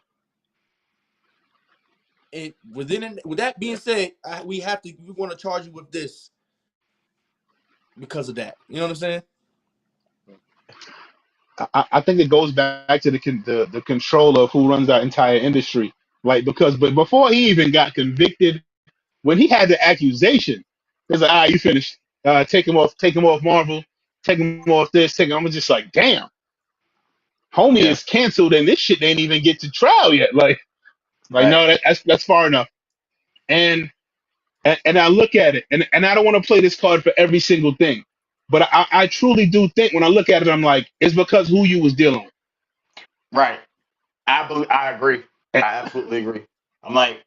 And with that being said, we want to charge you with this because of that. You know what I'm saying? I think it goes back to the control of who runs our entire industry. Like but before he even got convicted, when he had the accusation, it's like, you finished. Take him off Marvel, take him off this, take him. I'm just like, damn, homie Yeah. is canceled, and this shit ain't even get to trial yet. Like Right. no, that's far enough. And and I look at it, and I don't want to play this card for every single thing, but I truly do think when I look at it, I'm like, it's because who you was dealing with. Right. I agree. And I absolutely agree. I'm like,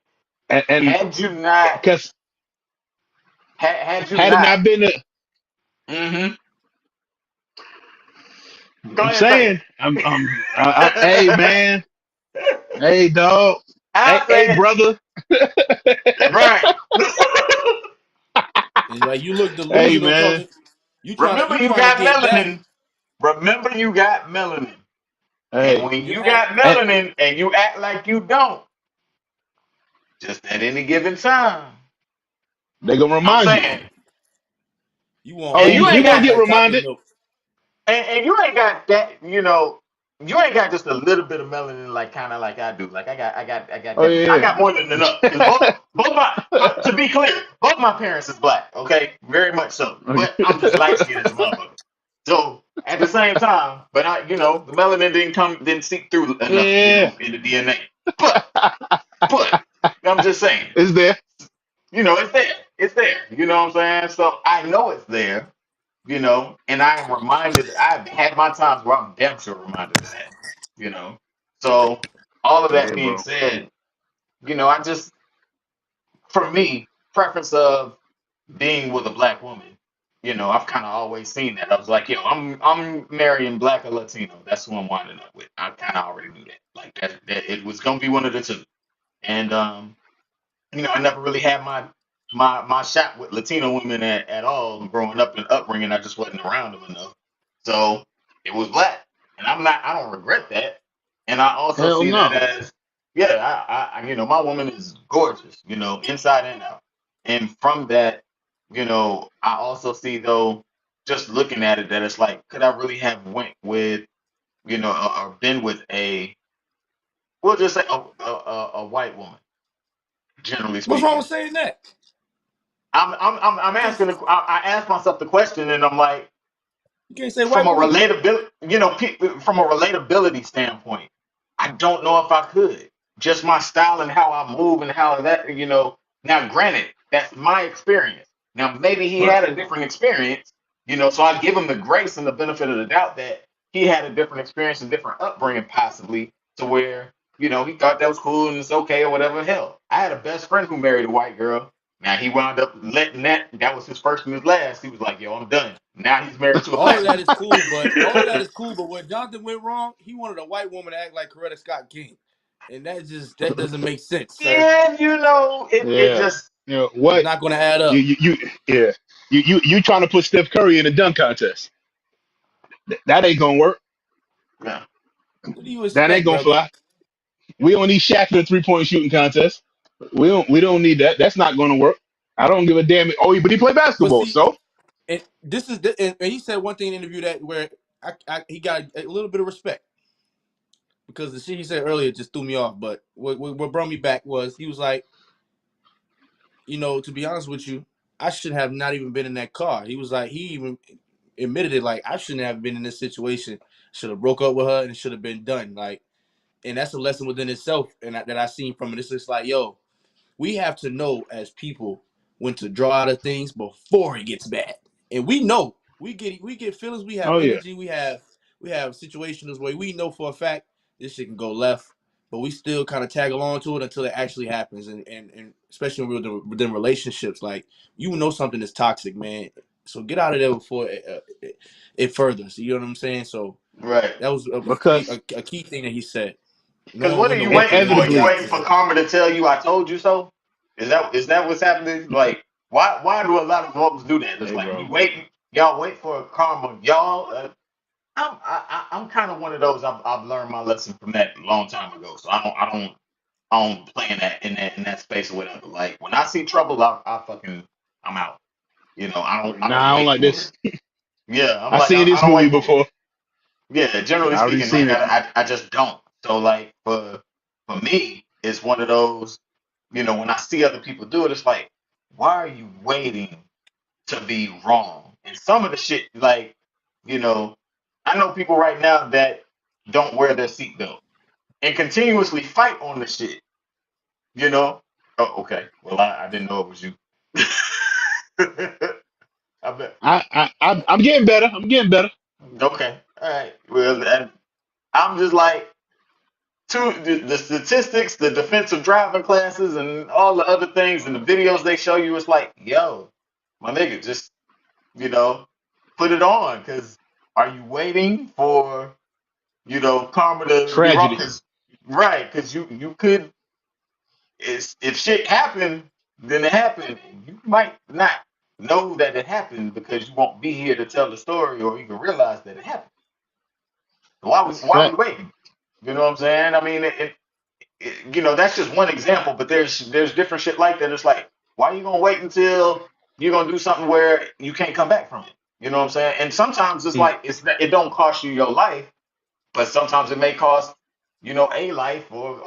and had you not because had you had it not not been mm-hmm. Go I'm ahead, say saying, hey man, hey dog, I hey said, brother, right. It's like you look hey delusional man, talking. Remember, You you trying to got get that. melanin. Remember, you got melanin. And hey, when You're you at got melanin and you act like you don't, just at any given time, they gonna I'm remind you. saying, you want Oh, and all you the you ain't gonna got, bars get like chocolate reminded. milk. and you ain't got that, you ain't got just a little bit of melanin, like kind of like I do. Like I got Oh that. I yeah, got more than enough. Because both to be clear, both my parents is black. Okay, very much so. yeah, But I'm just light skinned as a motherfucker. So at the same time, but the melanin didn't seep through enough, yeah. in the DNA. But I'm just saying, It's there. it's there. It's there. You know what I'm saying? So I know it's there, and I am reminded, I've had my times where I'm damn sure reminded of that, you know. So all of that Yeah, being bro. said, I just, for me, preference of being with a black woman, I've kind of always seen that. I was like, yo, I'm marrying black or Latino. That's who I'm winding up with. I kind of already knew that. Like that it was gonna be one of the two. And I never really had my shot with Latino women at all growing up and upbringing. I just wasn't around them enough. So it was black. And I don't regret that. And I also Hell see that no. as, yeah, my woman is gorgeous, inside and out. And from that, I also see though, just looking at it, that it's like, could I really have went with, or been with we'll just say a white woman, generally What's wrong with speaking. saying that? I'm You can't asking. I asked myself the question, and I'm like, you can't say from white a woman. relatability, from a relatability standpoint, I don't know if I could. Just my style and how I move and how that. Now, granted, that's my experience. Now, maybe he Right. had a different experience. So I give him the grace and the benefit of the doubt that he had a different experience and different upbringing, possibly to where he thought that was cool and it's okay or whatever. Hell, I had a best friend who married a white girl. Now he wound up letting that was his first and his last. He was like, yo, I'm done. Now he's married to a All of black that woman. is cool, but all of that is cool. But when Jonathan went wrong, he wanted a white woman to act like Coretta Scott King, and that doesn't make sense, sir. Yeah, it Yeah. just It's What? not going to add You up. you you yeah. You trying to put Steph Curry in a dunk contest? That ain't gonna work. yeah. What do you That ain't expect, gonna brother? fly. We don't need Shaq in a 3-point shooting contest. We don't need that. That's not gonna work. I don't give a damn. Oh, but he play But basketball, see, so and and he said one thing in the interview that where he got a little bit of respect because the shit he said earlier just threw me off. But what brought me back was he was like, to be honest with you, I should have not even been in that car. He was like, he even admitted it, like I shouldn't have been in this situation. Should have broke up with her and it should have been done. Like, and that's a lesson within itself, and that I seen from it. It's just like, yo, we have to know as people when to draw out of things before it gets bad. And we know we get feelings, we have oh yeah. energy, we have situations where we know for a fact this shit can go left, but we still kind of tag along to it until it actually happens. And especially within relationships, like something is toxic, man. So get out of there before it furthers. You know what I'm saying? So Right. that was Because a key thing that he said. Because Knowing what are when to you walk waiting away and for? get You inevitably, out. waiting for karma to tell you I told you so? Is that what's happening? Like, why do a lot of folks do that? It's hey like bro. y'all wait for karma. Y'all, I'm kind of one of those. I've learned my lesson from that a long time ago. So I don't play in that space or whatever. Like when I see trouble, I'm out. I don't Nah, I don't wait like for it. this. Yeah, I'm I like seen I this don't movie wait for it. before. Yeah, generally I already speaking, like seen it. I just don't. So like for me, it's one of those, when I see other people do it, it's like, why are you waiting to be wrong? And some of the shit, like, you know, I know people right now that don't wear their seatbelt and continuously fight on the shit, you know? Oh, okay. Well, I didn't know it was you. I bet. I'm getting better. I'm getting better. Okay. All right. Well, and I'm just like, the statistics, the defensive driving classes, and all the other things, and the videos they show you, it's like, yo, my nigga, just you know, put it on, because Are you waiting for, karma to be wrong? Tragedy. Right, because you could, if shit happened, then it happened. You might not know that it happened because you won't be here to tell the story or even realize that it happened. That's a Why we fact. waiting? You know what I'm saying? I mean, that's just one example, but there's different shit like that. It's like, why are you gonna wait until you're gonna do something where you can't come back from it? You know what I'm saying? And sometimes it's Mm. like it don't cost you your life, but sometimes it may cost, a life or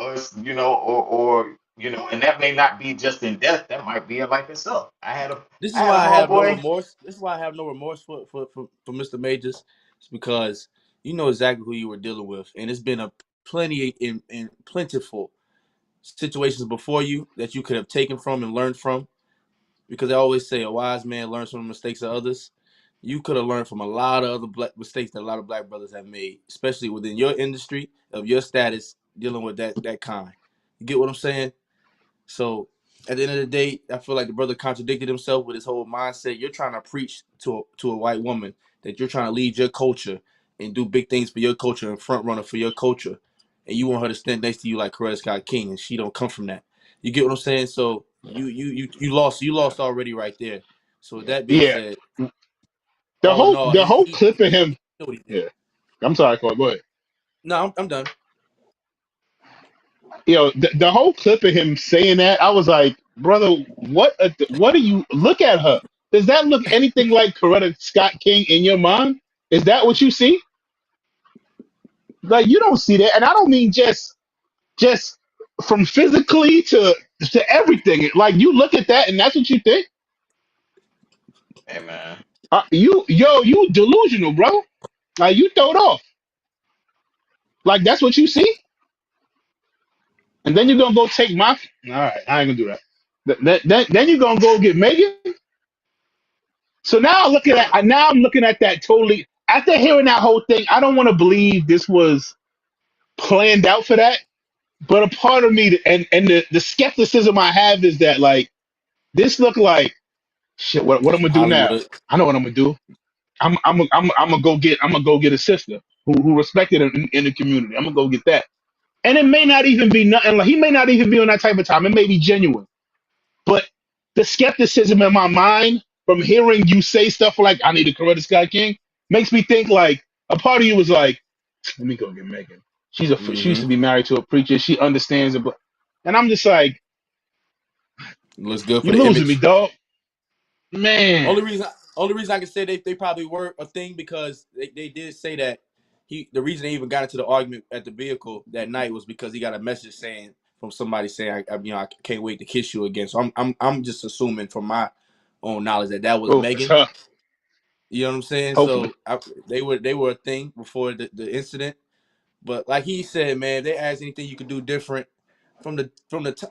and that may not be just in death. That might be in life itself. This I is had a why I have no homeboy. remorse. This is why I have no remorse for Mr. Majors. It's because you know exactly who you were dealing with, and it's been a plenty in plentiful situations before you that you could have taken from and learned from. Because I always say a wise man learns from the mistakes of others. You could have learned from a lot of other black mistakes that a lot of black brothers have made, especially within your industry of your status dealing with that kind. You get what I'm saying? So at the end of the day, I feel like the brother contradicted himself with his whole mindset. You're trying to preach to a white woman that you're trying to lead your culture and do big things for your culture and front runner for your culture, and you want her to stand next to you like Coretta Scott King, and she don't come from that. You get what I'm saying? So you lost already right there. So with that being Yeah. said, The all in whole all, the whole he clip of him. knew what he did. Yeah. I'm sorry, Cole. Go ahead. No, I'm done. The whole clip of him saying that, I was like, brother, what do you look at her? Does that look anything like Coretta Scott King in your mind? Is that what you see? Like you don't see that, and I don't mean just from physically to everything. Like you look at that, and that's what you think. Hey man, You delusional, bro. Like you throw it off. Like that's what you see, and then you're gonna go take my. All right, I ain't gonna do that. Then you're gonna go get Megan. So now I'm looking at that totally. After hearing that whole thing, I don't want to believe this was planned out for that. But a part of me, and the skepticism I have is that like this look like shit. What I'm gonna do now? Hollywood. I know what I'm gonna do. I'm gonna go get a sister who respected in the community. I'm gonna go get that. And it may not even be nothing like he may not even be on that type of time. It may be genuine. But the skepticism in my mind from hearing you say stuff like "I need a Coretta Scott King" makes me think like a part of you was like, "Let me go get Megan. She used Mm-hmm. to be married to a preacher. She understands it." And I'm just like, Looks good for "You the losing me, image. dog, man." Only reason I can say they probably were a thing because they did say that the reason they even got into the argument at the vehicle that night was because he got a message saying from somebody saying I can't wait to kiss you again. So I'm just assuming from my own knowledge that was Oh, it's Megan. her. You know what I'm saying? Hopefully, So they were a thing before the incident. But like he said, man, if they ask anything you could do different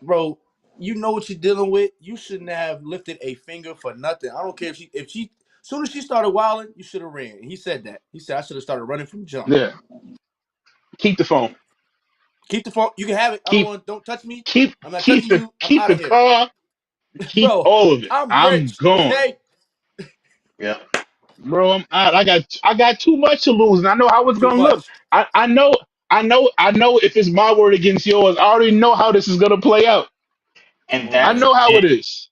bro. You know what you're dealing with. You shouldn't have lifted a finger for nothing. I don't care if she as soon as she started wilding, you should have ran. He said that. He said I should have started running from jump. yeah. Keep the phone. Keep the phone. You can have it. I don't Keep want. Don't touch me. keep I'm not keep touching the you. I'm keep out of the here, car. Keep bro. all of it. I'm I'm rich. gone. Okay. yeah. Bro, I'm out. I got too much to lose, and I know how it's Too gonna look. much. I know if it's my word against yours, I already know how this is gonna play out. And I Mm-hmm. know how it is.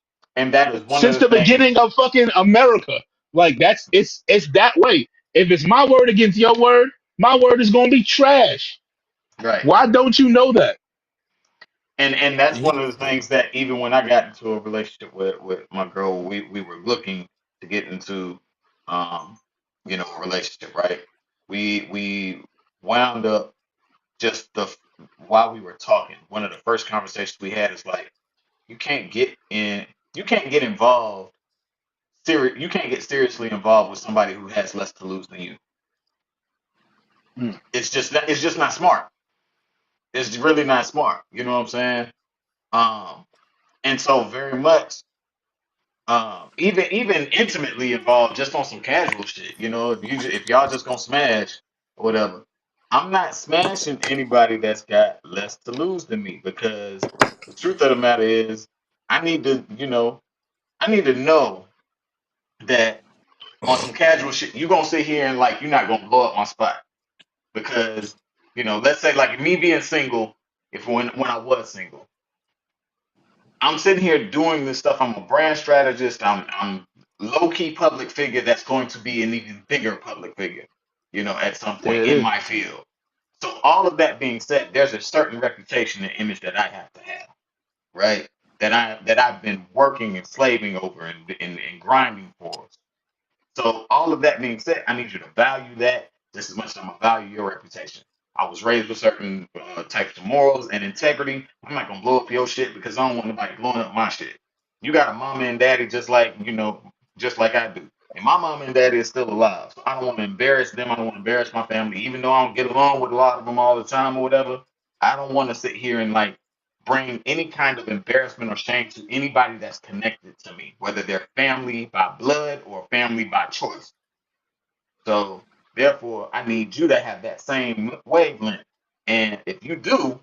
that is one of Since the the things. beginning of fucking America. Like it's that way. If it's my word against your word, my word is gonna be trash. Right. Why don't you know that? And that's one of the things that even when I got into a relationship with my girl, we were looking to get into um, a relationship, right? We wound up just the while we were talking, one of the first conversations we had is like, you can't get in you can't get involved you can't get seriously involved with somebody who has less to lose than you. Mm. It's just not smart. It's really not smart. You know what I'm saying? Um, and so very much even intimately involved just on some casual shit. If y'all just gonna smash or whatever, I'm not smashing anybody that's got less to lose than me because the truth of the matter is I need to know that on some casual shit, you gonna sit here and like you're not gonna blow up my spot because let's say like me being single, if when I was single, I'm sitting here doing this stuff. I'm a brand strategist. I'm low key public figure that's going to be an even bigger public figure, at some There point it in is. my field. So all of that being said, there's a certain reputation and image that I have to have, right? That I've been working and slaving over and grinding for. So all of that being said, I need you to value that just as much as I'm gonna value your reputation. I was raised with certain types of morals and integrity. I'm not gonna blow up your shit because I don't want nobody blowing up my shit. You got a mama and daddy just like I do. And my mama and daddy is still alive. So I don't want to embarrass them. I don't want to embarrass my family. Even though I don't get along with a lot of them all the time or whatever, I don't want to sit here and like bring any kind of embarrassment or shame to anybody that's connected to me, whether they're family by blood or family by choice. So therefore, I need you to have that same wavelength. And if you do,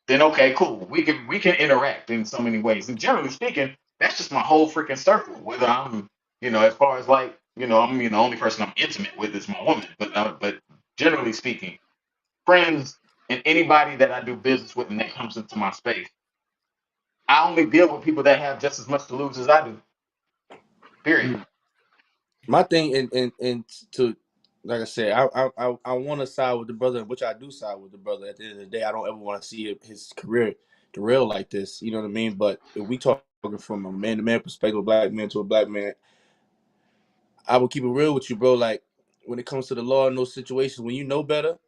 then okay, cool. We can interact in so many ways. And generally speaking, that's just my whole freaking circle. Whether I'm, as far as like, the only person I'm intimate with is my woman. But generally speaking, friends and anybody that I do business with and that comes into my space, I only deal with people that have just as much to lose as I do. Period. Mm. My thing, and to like I said, I want to side with the brother, which I do side with the brother. At the end of the day, I don't ever want to see his career derail like this. You know what I mean? But if we talking from a man to man perspective, a black man to a black man, I will keep it real with you, bro. Like when it comes to the law in those situations, when you know better,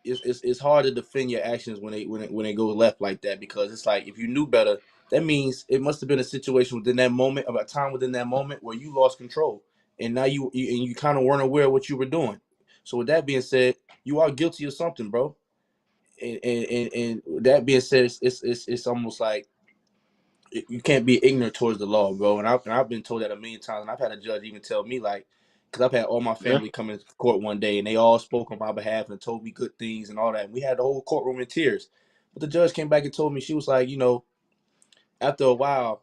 it's hard to defend your actions when they go left like that, because it's like if you knew better, that means it must have been a situation within that moment, about time within that moment where you lost control, and now you kind of weren't aware of what you were doing. So with that being said, you are guilty of something, bro. And that being said, it's almost like you can't be ignorant towards the law, bro. And I've been told that a million times, and I've had a judge even tell me like, because I've had all my Yeah. family come into court one day, and they all spoke on my behalf and told me good things and all that. And we had the whole courtroom in tears, but the judge came back and told me, she was like, after a while,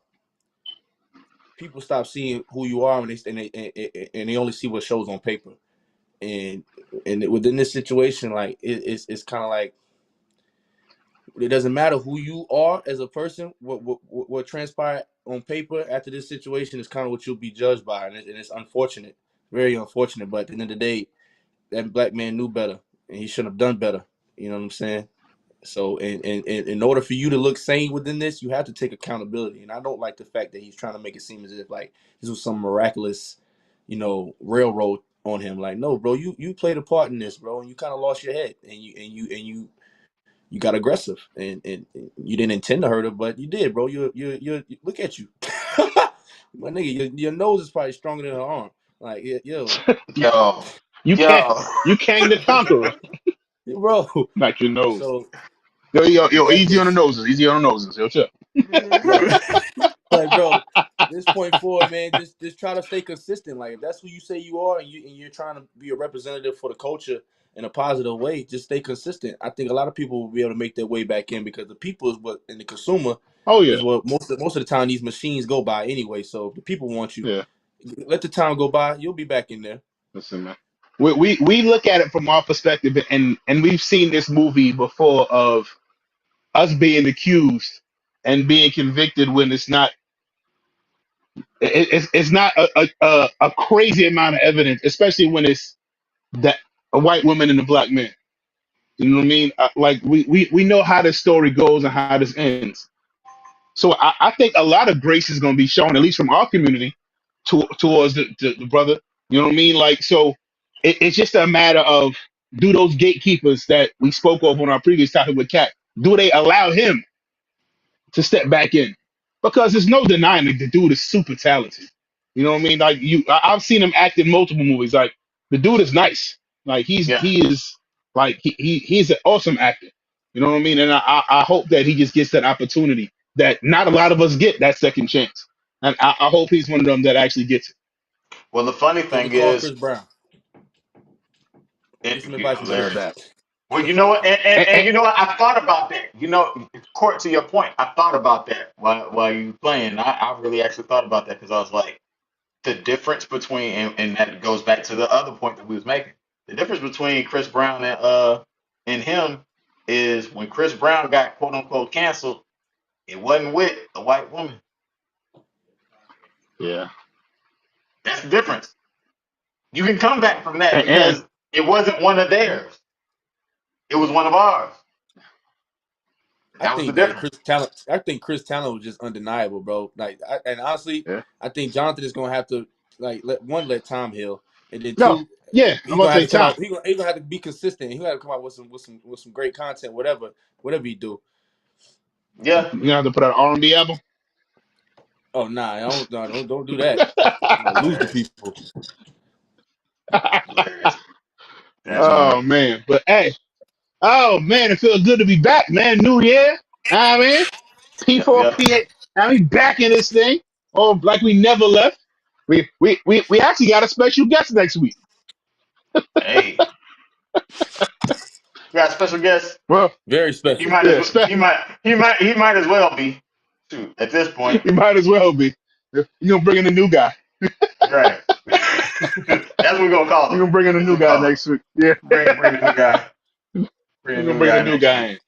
people stop seeing who you are, and they only see what shows on paper. And within this situation, like it's kind of like it doesn't matter who you are as a person. What transpired on paper after this situation is kind of what you'll be judged by, and it's unfortunate, very unfortunate. But at the end of the day, that black man knew better, and he should have done better. You know what I'm saying? So, and in order for you to look sane within this, you have to take accountability. And I don't like the fact that he's trying to make it seem as if like this was some miraculous, railroad on him. Like, no, bro, you played a part in this, bro, and you kind of lost your head, and you got aggressive, and you didn't intend to hurt her, but you did, bro. You look at you, my nigga. Your nose is probably stronger than her arm. Like, yo, Yo, You can't. yo. You came the conqueror, bro. not your nose. So Yo, with that easy being, on the noses. Easy on the noses. Yo, chill. bro, like, bro, this point forward, man, just try to stay consistent. Like, if that's who you say you are, and you're trying to be a representative for the culture in a positive way, just stay consistent. I think a lot of people will be able to make their way back in, because the people is what, and the consumer Oh yeah, is what most of the time these machines go by anyway. So if the people want you, yeah. let the time go by, you'll be back in there. Listen, man. We look at it from our perspective, and we've seen this movie before of us being accused and being convicted when it's not a crazy amount of evidence, especially when it's that a white woman and a black man. You know what I mean? Like we know how this story goes and how this ends. So I think a lot of grace is going to be shown, at least from our community, towards the brother. You know what I mean? Like, so it's just a matter of, do those gatekeepers that we spoke of on our previous topic with Cat, do they allow him to step back in? Because there's no denying that the dude is super talented. You know what I mean? Like I've seen him act in multiple movies. Like the dude is nice. Like Yeah. he is like he's an awesome actor. You know what I mean? And I hope that he just gets that opportunity that not a lot of us get, that second chance. And I hope he's one of them that actually gets it. Well, the funny Tell him to thing call is, Chris Brown. Get some advice from Chris hilarious. Brown. Well, you know what, and And you know what, I thought about that. Court, to your point, I thought about that while you playing. I really actually thought about that because I was like, the difference between, and that goes back to the other point that we was making. The difference between Chris Brown and him is when Chris Brown got quote unquote canceled, it wasn't with a white woman. Yeah. That's the difference. You can come back from that And because it wasn't one of theirs. It was one of ours. I That was the think that difference. Chris talent. I think Chris talent was just undeniable, bro. And honestly, yeah. I think Jonathan is gonna have to let time heal, and then No. two, Yeah. I'm he gonna gonna have say to come time. out. He gonna have to be consistent. He gonna have to come out with some great content, whatever he do. Yeah. You gonna have to put out an R&B album. Oh nah, don't do that. You know, lose the Hilarious. people. Hilarious. That's funny. Oh man. But hey. Oh man, it feels good to be back, man. New year. I mean, Yep, P4 yep. P8. I mean, back in this thing. Oh, like we never left. We actually got a special guest next week. Hey, we got a special guest. Well, Very He special. might as yeah, well, he might as well be. Shoot, at this point. you might as well be. You're gonna bring in a new guy. Right. That's what we're gonna call You're him. gonna bring in a That's new what we guy call him. next week. Yeah, Bring the new guy. Bring we're the gonna new bring a guy new next guy week. in.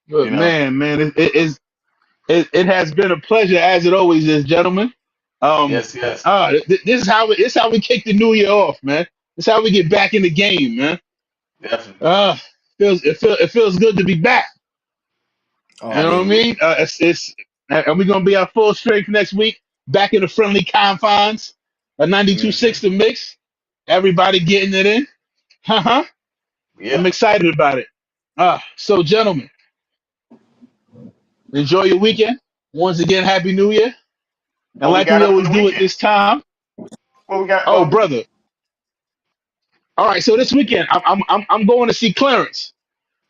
But You know. man, it has been a pleasure as it always is, gentlemen. Um, Yes, yes. this is how we kick the new year off, man. This is how we get back in the game, man. Definitely. Uh, it feels good to be back. Oh You know what I man, Absolutely. mean? It's and we're gonna be at full strength next week, back in the friendly confines, a 92.6 Hmm. to mix. Everybody getting it in. Uh-huh. I'm Yeah. excited about it. So gentlemen, enjoy your weekend. Once again, Happy New Year. And What we like got we up for always the do at weekend? this time, What we got? oh Well, brother. All right, so this weekend I'm going to see Clarence.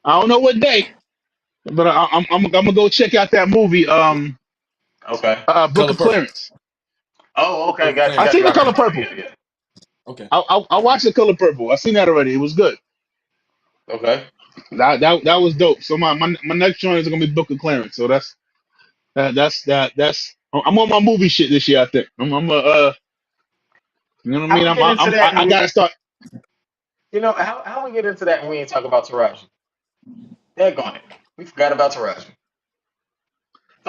I don't know what day, but I'm gonna go check out that movie, okay. Book color of purple. Clarence. Oh, okay. Book of Got you. I Clarence. Got seen you. The I Color remember. Purple. Yeah, yeah. Okay. I watched The Color Purple. I seen that already. It was good. Okay. That was dope. So my next joint is gonna be Book of Clarence. So that's I'm on my movie shit this year. I think you know what I mean. How we get into that and I we, gotta start. how we get into that and we ain't talk about Taraji? Daggone it. We forgot about Taraji.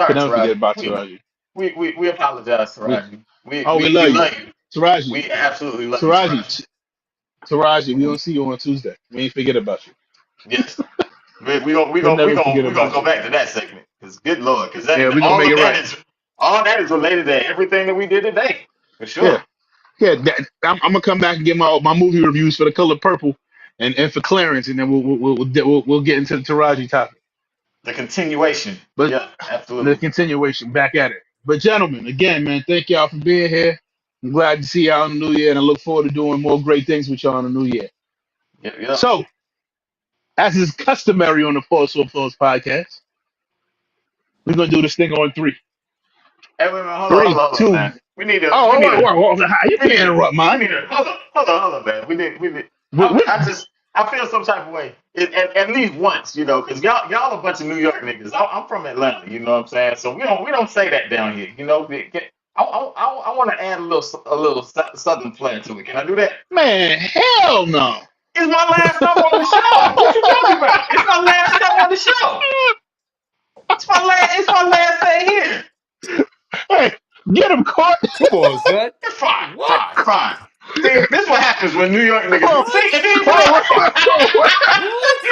Can Sorry, never forget Taraji. about Taraji. We apologize, We Taraji. We we we we love you, love you. Taraji. We absolutely love you, Taraji. Taraji. Taraji. We gonna see you on Tuesday. We ain't forget about you. Yes. We We'll never forget we gonna about go you. back to that segment. Cause good lord, cause Yeah, that we gonna make it right. all that is related to everything that we did today, for Yeah, sure. yeah. I'm gonna come back and get my movie reviews for The Color Purple and for Clarence, and then we'll get into the Taraji topic. The continuation. But Yeah, the absolutely. continuation back at it. But gentlemen, again, man, thank y'all for being here. I'm glad to see y'all in the new year, and I look forward to doing more great things with y'all in the new year. Yep, yep. So, as is customary on the Pulse or Pulse podcast, we're gonna do this thing on three. Hey, wait a minute, Three, hold on, two. man. We Oh, need to you we can't need to interrupt we mine. need to hold on, man. We need We, we, I feel some type of way. At least once, because y'all a bunch of New York niggas. I'm from Atlanta, you know what I'm saying? So we don't say that down here, you know. I want to add a little southern flair to it. Can I do that? man, hell no. It's my last stop on the show. What you talking about? It's my last stop on the show. It's my last day here. Hey, get him caught. Come on, son. It's fine, What? fine. See, this what happens when New York niggas. Oh, See, What? and then oh, what,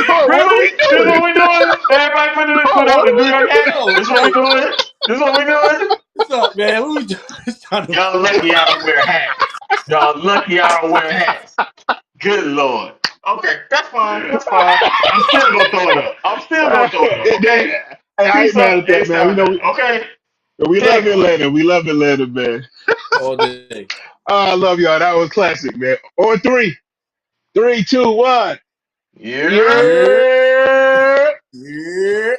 What? what are we this doing? what we doing. Everybody Oh, put up what the are New we York hat. doing? Yo, This what we son. doing. This what we doing. What's up, man? What we doing? It's trying to Y'all lucky I don't wear hats. Y'all lucky I don't wear hats. Good lord. Okay, that's fine. That's fine. I'm still gonna throw it up. I'm still gonna throw it up. Okay. Hey, I ain't Peace mad up. at Hey, that, man. stop that. Okay. We love Daggone. Atlanta. We love Atlanta, man. all day. Oh, I love y'all. That was classic, man. On three. Three, two, one. Yeah. Yeah. Yeah. Yeah.